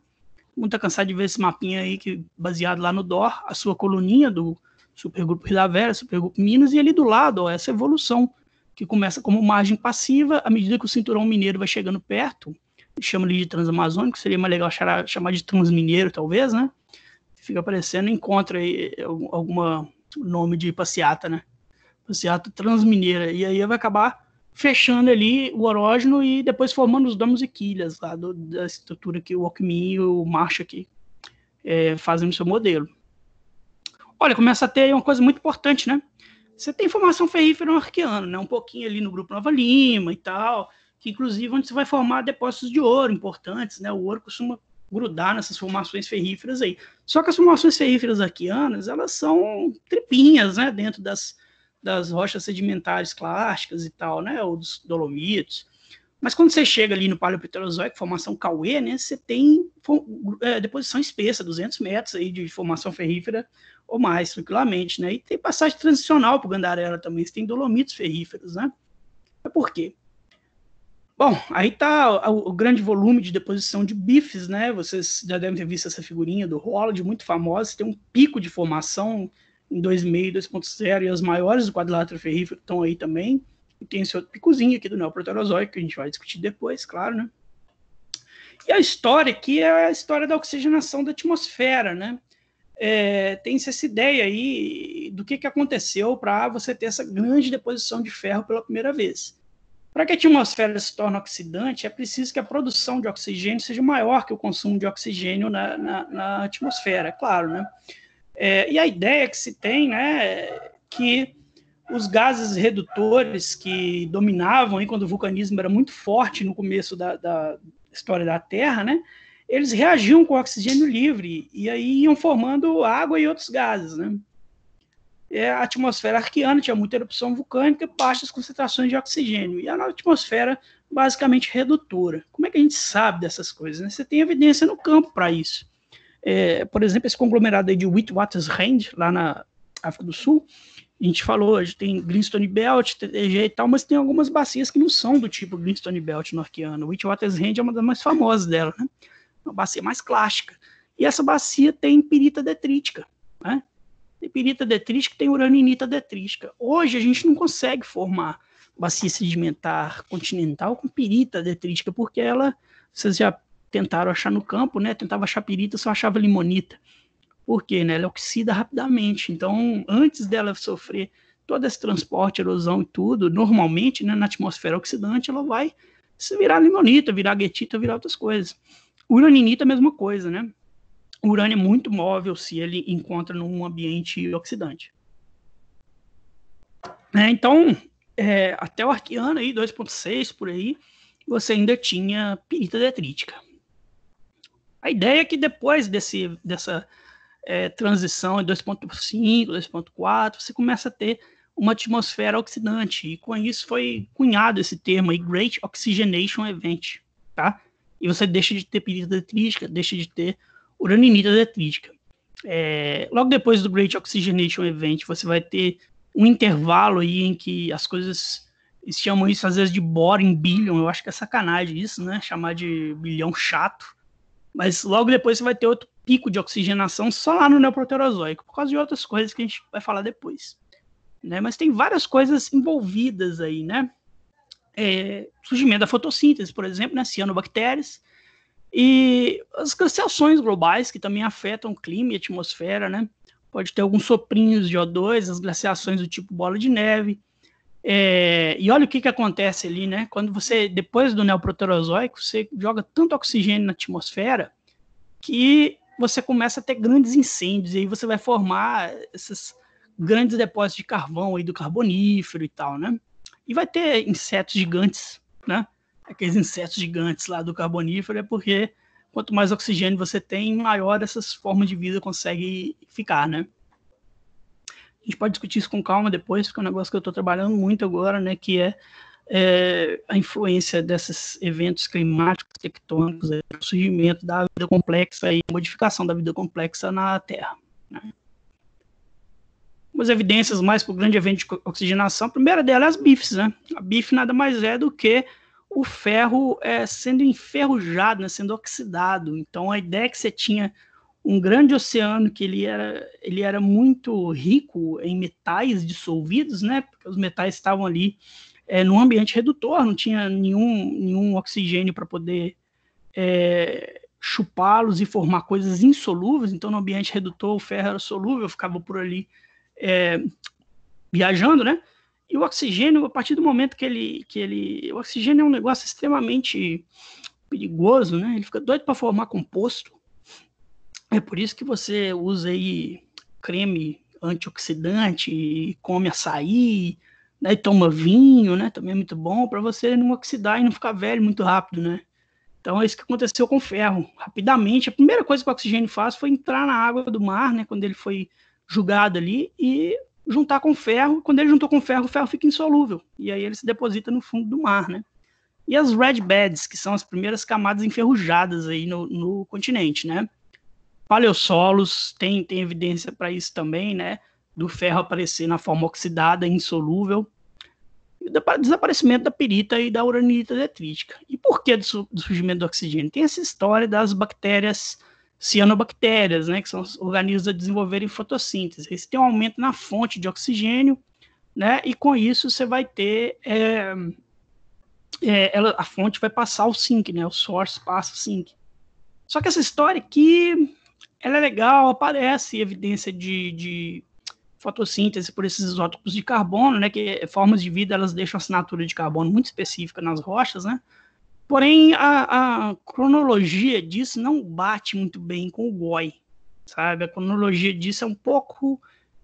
Muito tá cansado de ver esse mapinha aí, que baseado lá no DOR, a sua coluninha do supergrupo Ridavera, supergrupo Minas, e ali do lado, ó, essa evolução, que começa como margem passiva, à medida que o cinturão mineiro vai chegando perto, chama ali de transamazônico, seria mais legal chamar de transmineiro, talvez, né? Fica aparecendo, encontra aí algum nome de passeata, né? Passeata transmineira, e aí vai acabar fechando ali o orógeno e depois formando os domos e quilhas lá da estrutura que o Alckmin e o Marsh aqui fazem no seu modelo. Olha, começa a ter uma coisa muito importante, né? Você tem formação ferrífera arqueana, né? Um pouquinho ali no grupo Nova Lima e tal, que inclusive onde você vai formar depósitos de ouro importantes, né? O ouro costuma grudar nessas formações ferríferas aí. Só que as formações ferríferas arqueanas, elas são tripinhas, né? Dentro das rochas sedimentares clássicas e tal, né? Ou dos dolomitos. Mas quando você chega ali no Paleoproterozoico, formação Cauê, né? Você tem deposição espessa, 200 metros aí de formação ferrífera ou mais, tranquilamente, né? E tem passagem transicional para o Gandarela também, você tem dolomitos ferríferos, né? Mas por quê? Bom, aí está o grande volume de deposição de bifes, né? Vocês já devem ter visto essa figurinha do Holland, muito famosa. Tem um pico de formação em 2,5, 2,0, e as maiores do quadrilátero ferrífero estão aí também. E tem esse outro picozinho aqui do Neoproterozoico, que a gente vai discutir depois, claro, né? E a história aqui é a história da oxigenação da atmosfera, né? Tem-se essa ideia aí do que aconteceu para você ter essa grande deposição de ferro pela primeira vez. Para que a atmosfera se torne oxidante, é preciso que a produção de oxigênio seja maior que o consumo de oxigênio na atmosfera, é claro, né? E a ideia que se tem, né, é que os gases redutores que dominavam aí quando o vulcanismo era muito forte no começo da história da Terra, né, eles reagiam com oxigênio livre e aí iam formando água e outros gases, né? A atmosfera arqueana tinha muita erupção vulcânica e baixas concentrações de oxigênio. E a atmosfera basicamente redutora. Como é que a gente sabe dessas coisas, né? Você tem evidência no campo para isso. Por exemplo, esse conglomerado aí de Witwatersrand, lá na África do Sul, a gente falou, a gente tem Greenstone Belt, TTG e tal, mas tem algumas bacias que não são do tipo Greenstone Belt no arqueano. Witwatersrand é uma das mais famosas dela, né? Uma bacia mais clássica. E essa bacia tem pirita detrítica, né? Tem pirita detrítica, tem uraninita detrítica. Hoje a gente não consegue formar bacia sedimentar continental com pirita detrítica, porque vocês já tentaram achar no campo, né? Tentava achar pirita, só achava limonita. Por quê? Né? Ela oxida rapidamente. Então, antes dela sofrer todo esse transporte, erosão e tudo, normalmente, né, na atmosfera oxidante, ela vai se virar limonita, virar guetita, virar outras coisas. Uraninita é a mesma coisa, né? O urânio é muito móvel se ele encontra num ambiente oxidante. Então, até o arqueano, aí, 2,6 por aí, você ainda tinha pirita detrítica. A ideia é que depois dessa transição em 2,5, 2,4, você começa a ter uma atmosfera oxidante, e com isso foi cunhado esse termo aí, Great Oxygenation Event, tá? E você deixa de ter pirita detrítica, deixa de ter uraninita detrítica. Logo depois do Great Oxygenation Event, você vai ter um intervalo aí em que as coisas, eles chamam isso às vezes de boring billion, eu acho que é sacanagem isso, né? Chamar de bilhão chato. Mas logo depois você vai ter outro pico de oxigenação só lá no Neoproterozoico, por causa de outras coisas que a gente vai falar depois. Né? Mas tem várias coisas envolvidas aí, né? Surgimento da fotossíntese, por exemplo, né? Cianobactérias, e as glaciações globais, que também afetam o clima e a atmosfera, né? Pode ter alguns soprinhos de O2, as glaciações do tipo bola de neve. E olha o que acontece ali, né? Quando você, depois do Neoproterozoico, você joga tanto oxigênio na atmosfera que você começa a ter grandes incêndios, e aí você vai formar esses grandes depósitos de carvão aí do Carbonífero e tal, né? E vai ter insetos gigantes, né? Aqueles insetos gigantes lá do Carbonífero, é porque quanto mais oxigênio você tem, maior essas formas de vida conseguem ficar, né? A gente pode discutir isso com calma depois, porque é um negócio que eu estou trabalhando muito agora, né? Que é a influência desses eventos climáticos, tectônicos, o surgimento da vida complexa e a modificação da vida complexa na Terra. Né? Umas evidências mais para o grande evento de oxigenação, a primeira delas é as bifes, né? A bife nada mais é do que o ferro sendo enferrujado, né? Sendo oxidado. Então a ideia é que você tinha um grande oceano que ele era muito rico em metais dissolvidos, né? Porque os metais estavam ali num ambiente redutor, não tinha nenhum oxigênio para poder chupá-los e formar coisas insolúveis. Então, no ambiente redutor, o ferro era solúvel, ficava por ali viajando, né? E o oxigênio, a partir do momento o oxigênio é um negócio extremamente perigoso, né? Ele fica doido para formar composto. É por isso que você usa aí creme antioxidante, come açaí, Daí toma vinho, né? Também é muito bom para você não oxidar e não ficar velho muito rápido, né? Então é isso que aconteceu com o ferro. Rapidamente, a primeira coisa que o oxigênio faz foi entrar na água do mar, né? Quando ele foi julgado ali e juntar com o ferro. Quando ele juntou com o ferro fica insolúvel. E aí ele se deposita no fundo do mar, né? E as red beds, que são as primeiras camadas enferrujadas aí no continente, né? Paleossolos, tem evidência para isso também, né? Do ferro aparecer na forma oxidada, insolúvel. E o desaparecimento da pirita e da uranita detrítica. E por que do surgimento do oxigênio? Tem essa história das bactérias, cianobactérias, né? Que são os organismos a desenvolverem fotossíntese. Eles têm um aumento na fonte de oxigênio, né? E com isso você vai ter... a fonte vai passar o zinc, né? O source passa o zinc. Só que essa história aqui, ela é legal, aparece evidência de fotossíntese por esses isótopos de carbono, né? Que formas de vida, elas deixam assinatura de carbono muito específica nas rochas, né? Porém, a cronologia disso não bate muito bem com o GOI, sabe? A cronologia disso é um pouco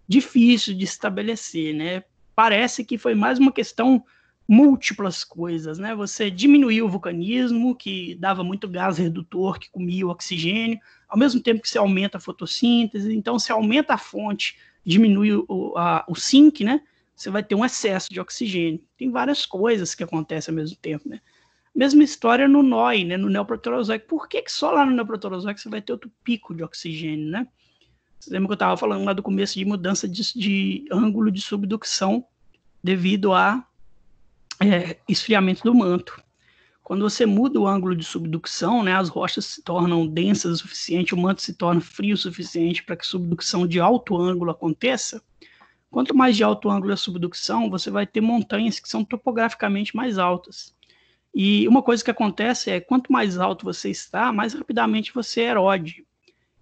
difícil de estabelecer, né? Parece que foi mais uma questão múltiplas coisas, né? Você diminuiu o vulcanismo, que dava muito gás redutor, que comia o oxigênio, ao mesmo tempo que você aumenta a fotossíntese, então você aumenta a fonte, diminui o zinc, né? Você vai ter um excesso de oxigênio. Tem várias coisas que acontecem ao mesmo tempo, né? Mesma história no NOI, né? No Neoproterozoico. Por que só lá no Neoproterozoico você vai ter outro pico de oxigênio, né? Você lembra que eu estava falando lá do começo de mudança de ângulo de subducção devido a esfriamento do manto. Quando você muda o ângulo de subducção, né, as rochas se tornam densas o suficiente, o manto se torna frio o suficiente para que subducção de alto ângulo aconteça. Quanto mais de alto ângulo a subducção, você vai ter montanhas que são topograficamente mais altas. E uma coisa que acontece é, quanto mais alto você está, mais rapidamente você erode.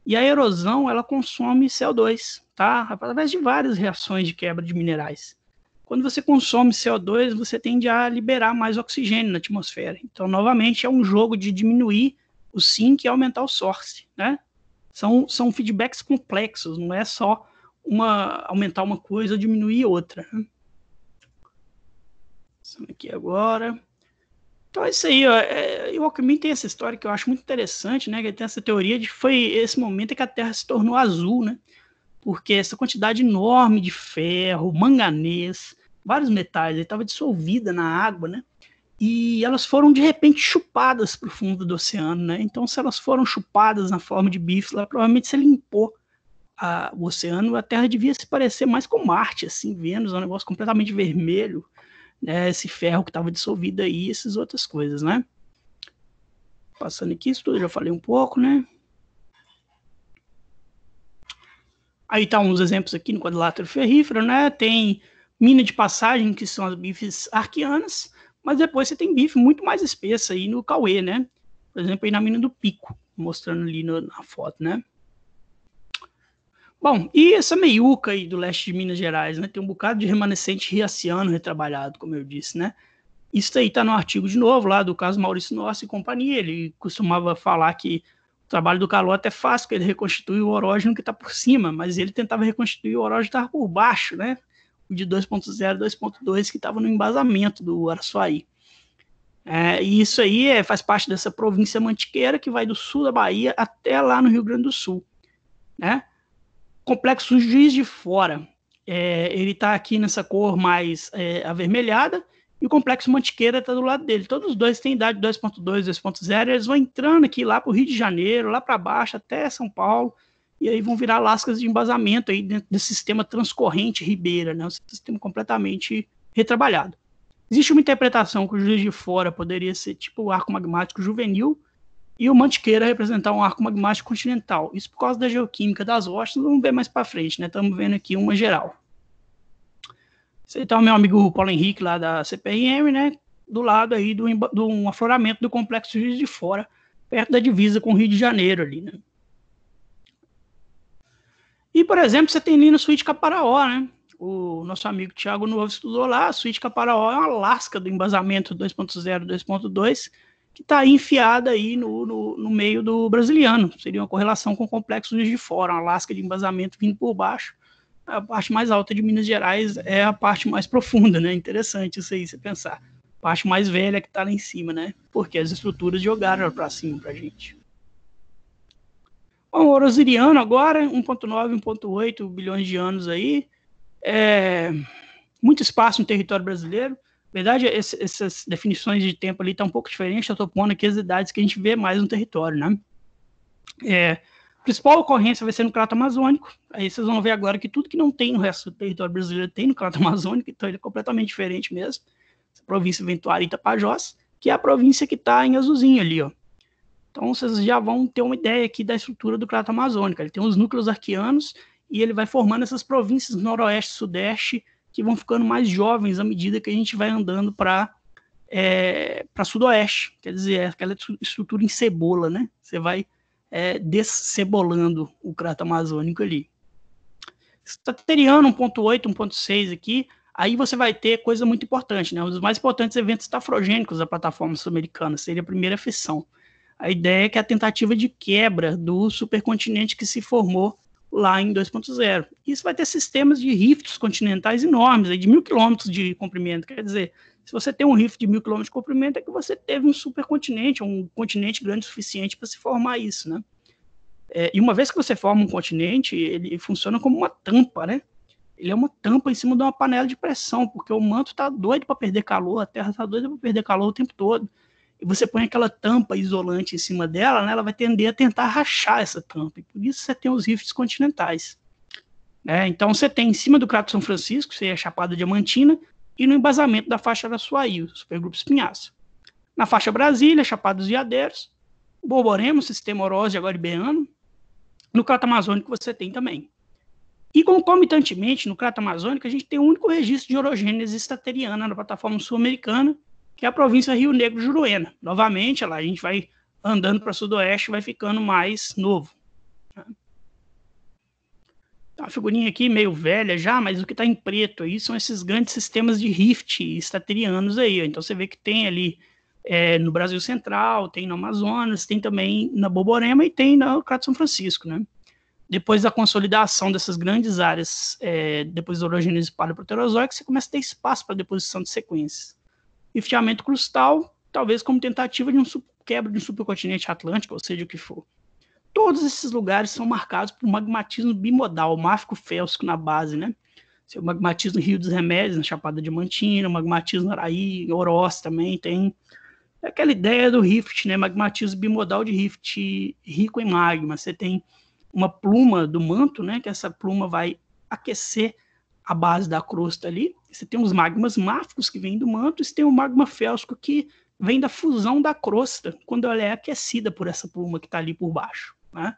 E a erosão, ela consome CO2, tá? Através de várias reações de quebra de minerais. Quando você consome CO2, você tende a liberar mais oxigênio na atmosfera. Então, novamente, é um jogo de diminuir o zinc e aumentar o source, né? São feedbacks complexos, não é só aumentar uma coisa ou diminuir outra. Isso aqui agora. Então é isso aí, ó. O Alckmin tem essa história que eu acho muito interessante, né? Que ele tem essa teoria de que foi esse momento em que a Terra se tornou azul, né? Porque essa quantidade enorme de ferro, manganês, vários metais, estava dissolvida na água, né? E elas foram de repente chupadas para o fundo do oceano, né? Então, se elas foram chupadas na forma de bife, lá, provavelmente se limpou o oceano. A Terra devia se parecer mais com Marte, assim, Vênus, é um negócio completamente vermelho, né? Esse ferro que estava dissolvido aí, essas outras coisas, né? Passando aqui, isso tudo eu já falei um pouco, né? Aí tá uns exemplos aqui no quadrilátero ferrífero, né? Tem mina de passagem, que são as bifes arqueanas, mas depois você tem bife muito mais espessa aí no Cauê, né? Por exemplo, aí na mina do Pico, mostrando ali na foto, né? Bom, e essa meiuca aí do leste de Minas Gerais, né? Tem um bocado de remanescente riaciano retrabalhado, como eu disse, né? Isso aí tá no artigo de novo, lá do caso Maurício Nossa e companhia. Ele costumava falar que o trabalho do Calota é fácil, porque ele reconstitui o orógeno que está por cima, mas ele tentava reconstituir o orógeno que estava por baixo, né? O de 2.0, 2.2, que estava no embasamento do Araçuaí. E isso aí faz parte dessa província mantiqueira que vai do sul da Bahia até lá no Rio Grande do Sul, né? Complexo Juiz de Fora, ele está aqui nessa cor mais avermelhada, e o Complexo Mantiqueira está do lado dele. Todos os dois têm idade 2.2, 2.0, eles vão entrando aqui lá para o Rio de Janeiro, lá para baixo, até São Paulo, e aí vão virar lascas de embasamento aí dentro desse sistema transcorrente Ribeira, né? Um sistema completamente retrabalhado. Existe uma interpretação que o Juiz de Fora poderia ser tipo o arco magmático juvenil, e o Mantiqueira representar um arco magmático continental. Isso por causa da geoquímica das rochas, vamos ver mais para frente, né? Estamos vendo aqui uma geral. Esse aí tá o meu amigo Paulo Henrique, lá da CPRM, né? Do lado aí do afloramento do Complexo Juiz de Fora, perto da divisa com o Rio de Janeiro ali, né? E, por exemplo, você tem ali no Suíte Caparaó, né? O nosso amigo Thiago Novo estudou lá. A Suíte Caparaó é uma lasca do embasamento 2.0, 2.2, que está enfiada aí no meio do brasiliano. Seria uma correlação com o Complexo Juiz de Fora, uma lasca de embasamento vindo por baixo. a parte mais alta de Minas Gerais é a parte mais profunda, né? Interessante isso aí, você pensar. A parte mais velha que está lá em cima, né? Porque as estruturas jogaram para cima para a gente. Bom, o Orosiriano agora, 1,9, 1,8 bilhões de anos aí. Muito espaço no território brasileiro. Na verdade, essas definições de tempo ali estão um pouco diferentes. Eu estou pondo aqui as idades que a gente vê mais no território, né? A principal ocorrência vai ser no Crato Amazônico. Aí vocês vão ver agora que tudo que não tem no resto do território brasileiro tem no Crato Amazônico, então ele é completamente diferente mesmo. Essa província Ventuária e Tapajós, que é a província que está em azulzinho ali, ó. Então vocês já vão ter uma ideia aqui da estrutura do Crato Amazônico. Ele tem os núcleos arqueanos e ele vai formando essas províncias noroeste e sudeste que vão ficando mais jovens à medida que a gente vai andando para sudoeste. Quer dizer, é aquela estrutura em cebola, né? Você vai descebolando o Crato Amazônico ali. Stateriano 1,8, 1,6 aqui, aí você vai ter coisa muito importante, né? Um dos mais importantes eventos tafrogênicos da plataforma sul-americana seria a primeira fissão. A ideia é que é a tentativa de quebra do supercontinente que se formou lá em 2,0. Isso vai ter sistemas de rifts continentais enormes, aí de 1.000 quilômetros de comprimento. Quer dizer, se você tem um rift de 1.000 quilômetros de comprimento, é que você teve um supercontinente, um continente grande o suficiente para se formar isso, né? E uma vez que você forma um continente, ele funciona como uma tampa, né? Ele é uma tampa em cima de uma panela de pressão, porque o manto está doido para perder calor, a Terra está doida para perder calor o tempo todo. E você põe aquela tampa isolante em cima dela, né, ela vai tender a tentar rachar essa tampa. E por isso você tem os rifts continentais. Então você tem em cima do Crato São Francisco, você é a Chapada Diamantina, e no embasamento da faixa Araçuaí, o supergrupo Espinhaço. Na faixa Brasília, Chapada dos Veadeiros, Borborema, sistema Orose Agoribeano. No Crato Amazônico você tem também. E concomitantemente, no Crato Amazônico, a gente tem o único registro de orogênese estateriana na plataforma sul-americana, que é a província Rio Negro Juruena. Novamente, lá a gente vai andando para sudoeste, vai ficando mais novo. Tá uma figurinha aqui meio velha já, mas o que está em preto aí são esses grandes sistemas de rift estaterianos aí. Então você vê que tem ali no Brasil Central, tem no Amazonas, tem também na Borborema e tem no Crato São Francisco, né? Depois da consolidação dessas grandes áreas, depois da orogênese paleoproterozoica, você começa a ter espaço para deposição de sequências. Rifteamento crustal, talvez como tentativa de quebra de um supercontinente atlântico, ou seja, o que for. Todos esses lugares são marcados por magmatismo bimodal, márfico-félsico na base, né? O magmatismo Rio dos Remédios, na Chapada Diamantina, o magmatismo Araí, Oroz também tem. É aquela ideia do rift, né? Magmatismo bimodal de rift rico em magma. Você tem uma pluma do manto, né? Que essa pluma vai aquecer a base da crosta ali. Você tem os magmas máficos que vêm do manto, e você tem o magma félsico que vem da fusão da crosta, quando ela é aquecida por essa pluma que está ali por baixo, né?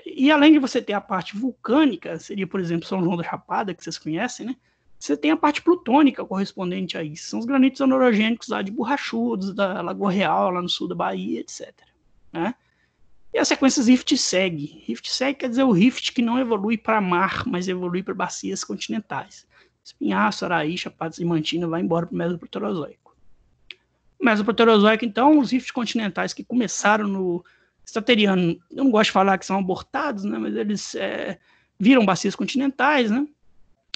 E além de você ter a parte vulcânica, seria, por exemplo, São João da Chapada, que vocês conhecem, né? Você tem a parte plutônica correspondente a isso. São os granitos anorogênicos lá de Borrachudos, da Lagoa Real, lá no sul da Bahia, etc. Né? E a sequência rift segue. Rift segue quer dizer o rift que não evolui para mar, mas evolui para bacias continentais. Espinhaço, Araí, Chapada Diamantina vai embora para o Mesoproterozoico. O Mesoproterozoico, então, os rifts continentais que começaram no Stateriano, eu não gosto de falar que são abortados, né, mas eles viram bacias continentais, né?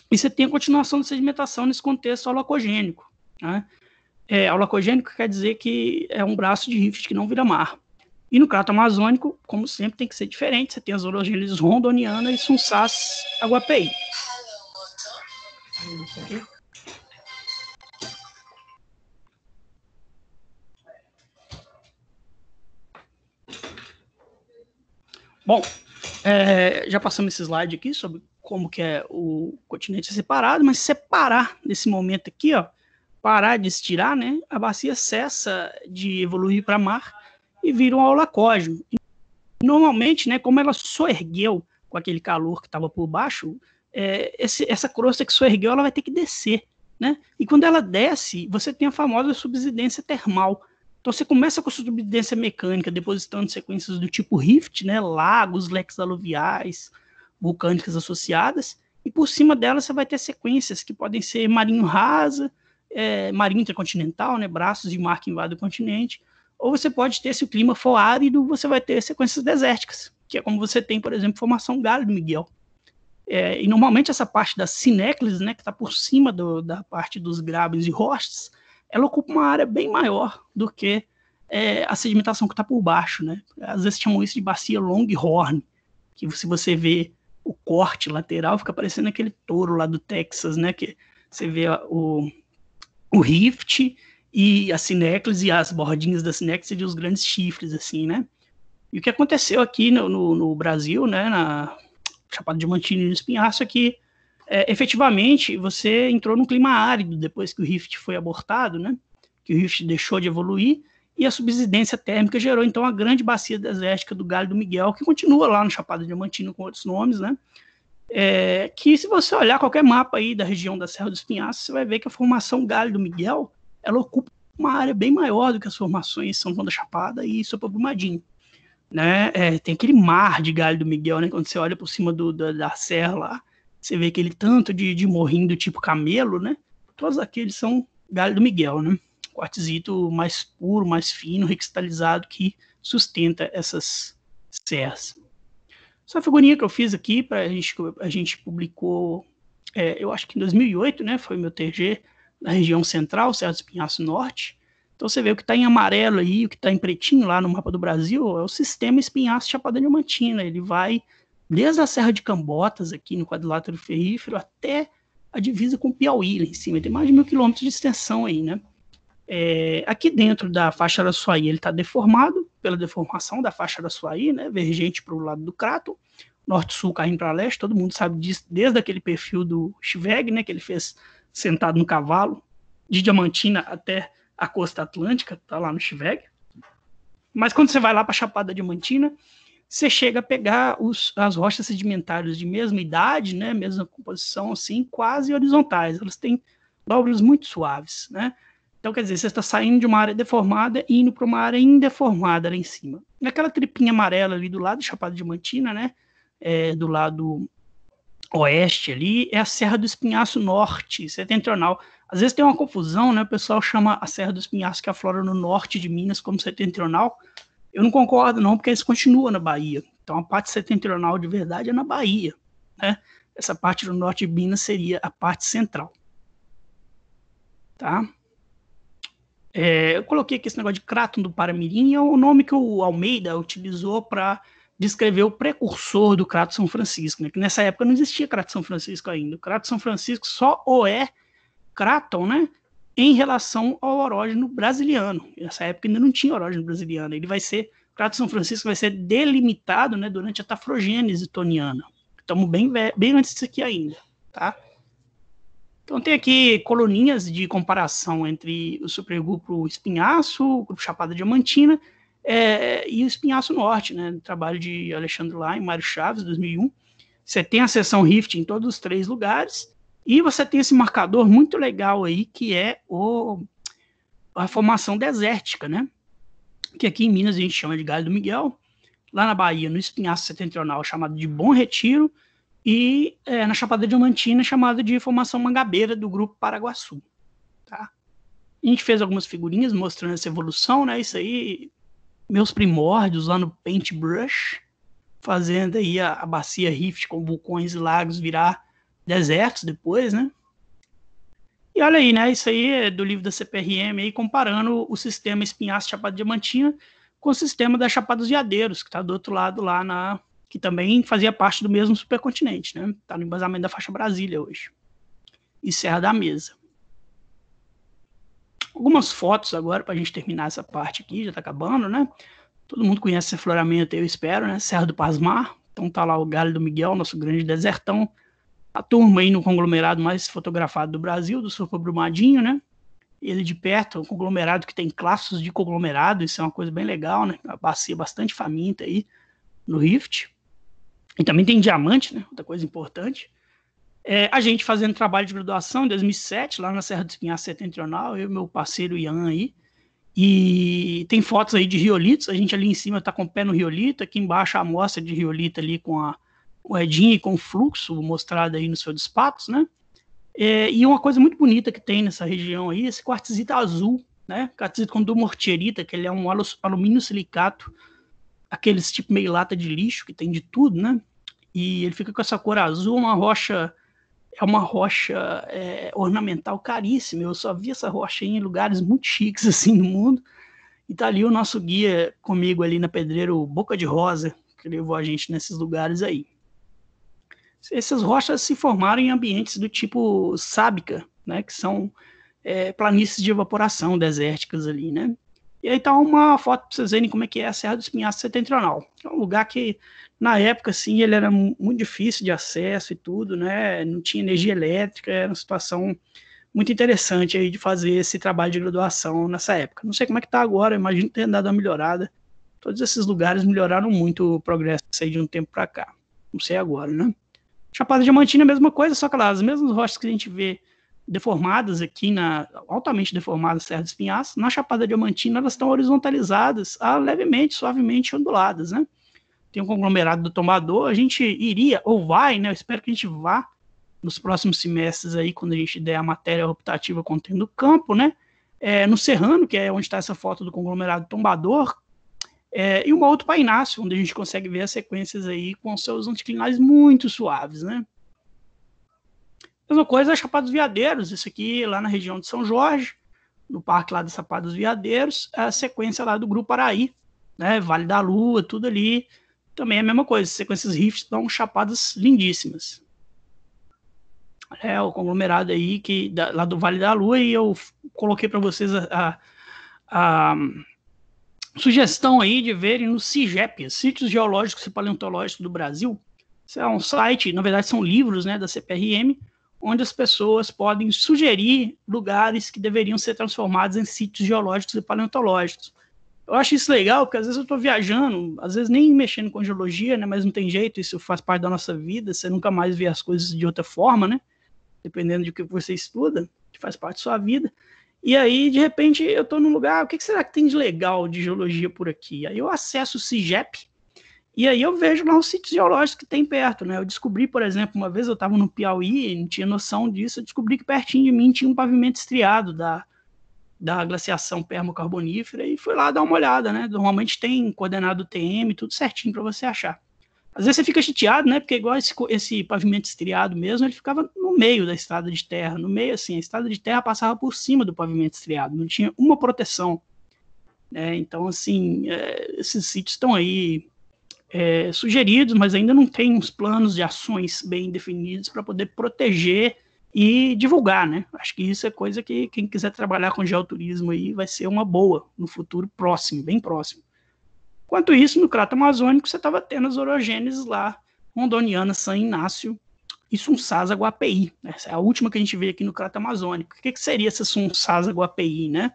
E você tem a continuação da sedimentação nesse contexto holocogênico, né? Holocogênico quer dizer que é um braço de rift que não vira mar. E no Crato Amazônico, como sempre, tem que ser diferente. Você tem as orogêneses rondoniana e Sunsás Aguapeí. Bom, já passamos esse slide aqui sobre como que é o continente separado, mas separar nesse momento aqui, ó, parar de estirar, né, a bacia cessa de evoluir para mar e vira um holocógeno. Normalmente, né, como ela soergueu com aquele calor que estava por baixo, essa crosta que soergueu, ela vai ter que descer, né? E quando ela desce, você tem a famosa subsidência termal. Então você começa com a subsidência mecânica, depositando sequências do tipo rift, né, lagos, leques aluviais, vulcânicas associadas, e por cima dela você vai ter sequências que podem ser marinho rasa, marinho intercontinental, né, braços de mar que invadem o continente, ou você pode ter, se o clima for árido, você vai ter sequências desérticas, que é como você tem, por exemplo, formação Galho do Miguel. E normalmente essa parte das sinéclises, né, que está por cima da parte dos grabens e rostes, ela ocupa uma área bem maior do que a sedimentação que está por baixo, né? Às vezes chamam isso de bacia Longhorn, que se você vê o corte lateral, fica parecendo aquele touro lá do Texas, né? Que você vê o rift e a sinéclise e as bordinhas da sinéclise de os grandes chifres, assim, né? E o que aconteceu aqui no Brasil, né, na Chapada Diamantina e no Espinhaço, é que efetivamente você entrou num clima árido depois que o rift foi abortado, né? Que o rift deixou de evoluir, e a subsidência térmica gerou, então, a grande bacia desértica do Galho do Miguel, que continua lá no Chapada Diamantina com outros nomes, né? Que se você olhar qualquer mapa aí da região da Serra do Espinhaço, você vai ver que a formação Galho do Miguel, ela ocupa uma área bem maior do que as formações São João da Chapada e Sopa Brumadinho, né? Tem aquele mar de Galho do Miguel, né? Quando você olha por cima da serra lá, você vê aquele tanto de morrinho do tipo camelo, né? Todos aqueles são Galho do Miguel, né? Quartzito mais puro, mais fino, recristalizado, que sustenta essas serras. Essa figurinha que eu fiz aqui, a gente publicou, eu acho que em 2008, né? Foi meu TG na região central, Serra do Espinhaço Norte. Então você vê o que está em amarelo aí, o que está em pretinho lá no mapa do Brasil, é o sistema Espinhaço Chapada Diamantina. Ele vai desde a Serra de Cambotas, aqui no quadrilátero ferrífero, até a divisa com o Piauí, lá em cima. Tem mais de 1000 quilômetros de extensão aí, né? Aqui dentro da faixa Araçuaí, ele está deformado pela deformação da faixa Araçuaí, né, vergente para o lado do crato, norte-sul caindo para leste, todo mundo sabe disso, desde aquele perfil do Schweg, né, que ele fez sentado no cavalo, de Diamantina até a costa atlântica, está lá no Schweg. Mas quando você vai lá para a Chapada Diamantina, você chega a pegar as rochas sedimentares de mesma idade, né, mesma composição, assim, quase horizontais, elas têm dobras muito suaves, né. Então, quer dizer, você está saindo de uma área deformada e indo para uma área indeformada lá em cima. Naquela tripinha amarela ali do lado da Chapada Diamantina, né, do lado oeste ali, é a Serra do Espinhaço Norte, setentrional. Às vezes tem uma confusão, né, o pessoal chama a Serra do Espinhaço, que aflora no norte de Minas, como setentrional. Eu não concordo não, porque eles continuam na Bahia. Então a parte setentrional de verdade é na Bahia, né? Essa parte do norte de Minas seria a parte central. Tá? Eu coloquei aqui esse negócio de Cráton do Paramirim, é o nome que o Almeida utilizou para descrever o precursor do Crato São Francisco, né? Que nessa época não existia Crato São Francisco ainda. O Crato São Francisco só é Cráton, né, em relação ao orógeno brasiliano. Nessa época ainda não tinha orógeno brasiliano. Ele vai ser, o Crato São Francisco vai ser delimitado, né, durante a tafrogênese toniana. Estamos bem antes disso aqui ainda, tá? Então tem aqui coluninhas de comparação entre o supergrupo Espinhaço, o grupo Chapada Diamantina e o Espinhaço Norte, né? Trabalho de Alexandre Lai, Mário Chaves, 2001. Você tem a seção rift em todos os 3 lugares e você tem esse marcador muito legal aí que é a formação desértica, né? Que aqui em Minas a gente chama de Galho do Miguel, lá na Bahia, no Espinhaço Setentrional, chamado de Bom Retiro, e na Chapada Diamantina, chamada de Formação Mangabeira, do Grupo Paraguaçu. Tá? A gente fez algumas figurinhas mostrando essa evolução, né? Isso aí, meus primórdios lá no Paintbrush, fazendo aí a bacia rift com vulcões e lagos virar desertos depois, né? E olha aí, né? Isso aí é do livro da CPRM, aí, comparando o sistema Espinhaço Chapada Diamantina com o sistema da Chapada dos Veadeiros, que está do outro lado lá que também fazia parte do mesmo supercontinente, né? Está no embasamento da faixa Brasília hoje. E Serra da Mesa. Algumas fotos agora, para a gente terminar essa parte aqui, já está acabando, né? Todo mundo conhece esse afloramento, eu espero, né? Serra do Pasmar. Então tá lá o Galho do Miguel, nosso grande desertão. A turma aí no conglomerado mais fotografado do Brasil, do Sopa Brumadinho, né? Ele de perto, um conglomerado que tem classes de conglomerado, isso é uma coisa bem legal, né? Uma bacia bastante faminta aí no Rift. E também tem diamante, né? Outra coisa importante. A gente fazendo trabalho de graduação em 2007, lá na Serra do Espinhaço Setentrional, eu e meu parceiro Ian aí. E tem fotos aí de riolitos, a gente ali em cima está com o pé no riolito, aqui embaixo a amostra de riolito ali com a moedinha e com o fluxo mostrado aí no seu despatos, né? E uma coisa muito bonita que tem nessa região aí, esse quartzito azul, né? Quartzito com dumortierita, que ele é um alumínio silicato, aqueles tipo meio lata de lixo, que tem de tudo, né? e ele fica com essa cor azul, uma rocha ornamental caríssima. Eu só vi essa rocha em lugares muito chiques assim no mundo. E tá ali o nosso guia comigo ali na Pedreiro Boca de Rosa, que levou a gente nesses lugares aí. Essas rochas se formaram em ambientes do tipo sábica, né, que são planícies de evaporação desérticas ali, né? E aí tá uma foto para vocês verem como é que é a Serra do Espinhaço Setentrional. É um lugar que, na época, assim, ele era muito difícil de acesso e tudo, né? Não tinha energia elétrica, era uma situação muito interessante aí de fazer esse trabalho de graduação nessa época. Não sei como é que tá agora, imagino ter dado uma melhorada. Todos esses lugares melhoraram muito o progresso aí de um tempo para cá. Não sei agora, né? Chapada Diamantina é a mesma coisa, só que lá, as mesmas rochas que a gente vê deformadas aqui, altamente deformadas Serra do Espinhaço, na Chapada Diamantina elas estão horizontalizadas, levemente, suavemente onduladas, né? Tem um conglomerado do Tombador, a gente iria, ou vai, né? Eu espero que a gente vá nos próximos semestres aí, quando a gente der a matéria optativa contendo o campo, né? No Serrano, que é onde está essa foto do conglomerado Tombador, e um outro paináceo, onde a gente consegue ver as sequências aí com seus anticlinais muito suaves, né? Mesma coisa a Chapada dos Veadeiros, isso aqui lá na região de São Jorge, no parque lá da Chapada dos Veadeiros, a sequência lá do Grupo Araí, né? Vale da Lua, tudo ali, também é a mesma coisa, sequências rifts dão chapadas lindíssimas. O conglomerado aí lá do Vale da Lua, e eu coloquei para vocês a sugestão aí de verem no CIGEP, Sítios Geológicos e Paleontológicos do Brasil. Isso é um site, na verdade são livros, né, da CPRM, onde as pessoas podem sugerir lugares que deveriam ser transformados em sítios geológicos e paleontológicos. Eu acho isso legal, porque às vezes eu estou viajando, às vezes nem mexendo com geologia, né, mas não tem jeito, isso faz parte da nossa vida, você nunca mais vê as coisas de outra forma, né, dependendo de que você estuda, que faz parte da sua vida. E aí, de repente, eu estou num lugar, o que será que tem de legal de geologia por aqui? Aí eu acesso o CIGEP, e aí eu vejo lá os sítios geológicos que tem perto, né? Eu descobri, por exemplo, uma vez eu estava no Piauí, não tinha noção disso, eu descobri que pertinho de mim tinha um pavimento estriado da glaciação permocarbonífera, e fui lá dar uma olhada, né? Normalmente tem coordenado TM, tudo certinho para você achar. Às vezes você fica chateado, né? Porque igual esse pavimento estriado mesmo, ele ficava no meio da estrada de terra, no meio assim, a estrada de terra passava por cima do pavimento estriado, não tinha uma proteção, né? Então, assim, esses sítios estão aí sugeridos, mas ainda não tem uns planos de ações bem definidos para poder proteger e divulgar, né? Acho que isso é coisa que quem quiser trabalhar com geoturismo aí vai ser uma boa no futuro próximo, bem próximo. Enquanto isso, no Crato Amazônico, você estava tendo as orogêneses lá, Rondoniana, San Inácio e Sunsasa Guapeí. Essa é a última que a gente vê aqui no Crato Amazônico. O que seria essa Sunsasa Guapeí, né?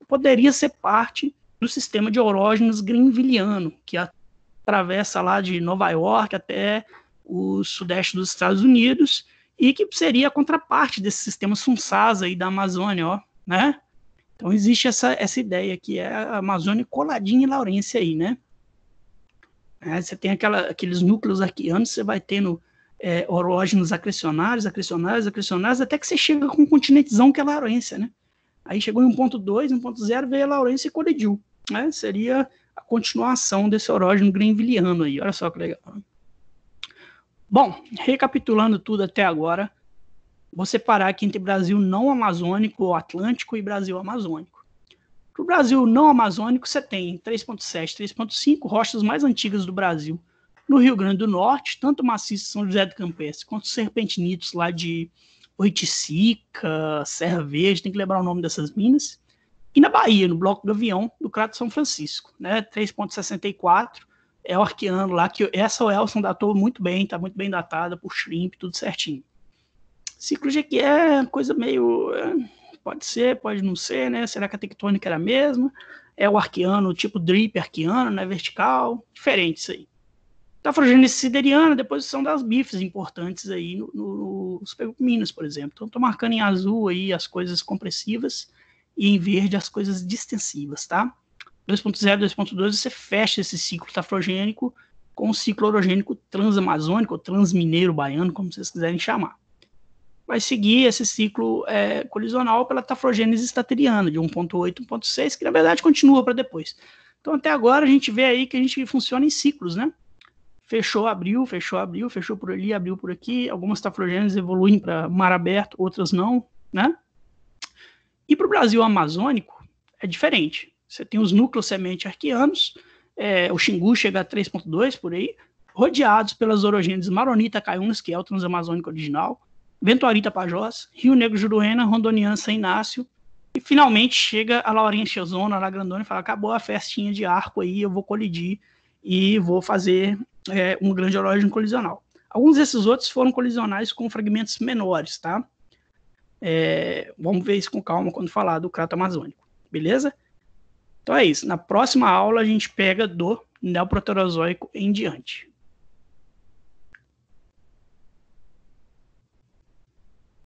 Poderia ser parte do sistema de orógenos greenvilliano, que atravessa lá de Nova York até o sudeste dos Estados Unidos, e que seria a contraparte desse sistema Sunsasa aí da Amazônia, ó, né? Então existe essa ideia que é a Amazônia coladinha em Laurência aí, né? Você tem aqueles núcleos arqueanos, você vai tendo orógenos acrecionários, até que você chega com um continentezão que é Laurência, né? Aí chegou em 1.2, 1.0, veio a Laurência e colidiu, né? Seria a continuação desse orógeno greenvilliano aí, olha só que legal. Bom, recapitulando tudo até agora, vou separar aqui entre Brasil não amazônico ou atlântico e Brasil amazônico. Para o Brasil não amazônico, você tem 3.7, 3.5 rochas mais antigas do Brasil. No Rio Grande do Norte, tanto o maciço São José do Campestre quanto os serpentinitos lá de Oiticica, Serra Verde, tem que lembrar o nome dessas minas. E na Bahia, no Bloco Gavião, do Crato São Francisco, né, 3.64, é o arqueano lá, que essa o Elson datou muito bem, está muito bem datada por shrimp, tudo certinho. Ciclo de aqui é coisa meio... pode ser, pode não ser, né? Será que a tectônica era a mesma? É o arqueano, tipo drip arqueano, né? Vertical, diferente isso aí. Tafrogênese sideriana, deposição das bifes importantes aí nos Minas, por exemplo. Então, estou marcando em azul aí as coisas compressivas e em verde as coisas distensivas, tá? 2.0, 2.2, você fecha esse ciclo tafrogênico com o ciclo orogênico transamazônico ou transmineiro baiano, como vocês quiserem chamar. Vai seguir esse ciclo colisional pela tafrogênese stateriana, de 1.8, 1.6, que na verdade continua para depois. Então até agora a gente vê aí que a gente funciona em ciclos, né? fechou, abriu, fechou por ali, abriu por aqui. Algumas tafrogêneses evoluem para mar aberto, outras não, né? E para o Brasil amazônico é diferente. Você tem os núcleos semente arqueanos, o Xingu chega a 3,2 por aí, rodeados pelas orogêneses Maronita caiunas, que é o transamazônico original, Ventuari Tapajós, Rio Negro Juruena, Rondoniana São Inácio, e finalmente chega a Laurência Zona, lá grandona, e fala, acabou a festinha de arco aí, eu vou colidir e vou fazer um grande erógeno colisional. Alguns desses outros foram colisionais com fragmentos menores, tá? Vamos ver isso com calma quando falar do crato amazônico, beleza? Então é isso. Na próxima aula a gente pega do Neoproterozoico em diante.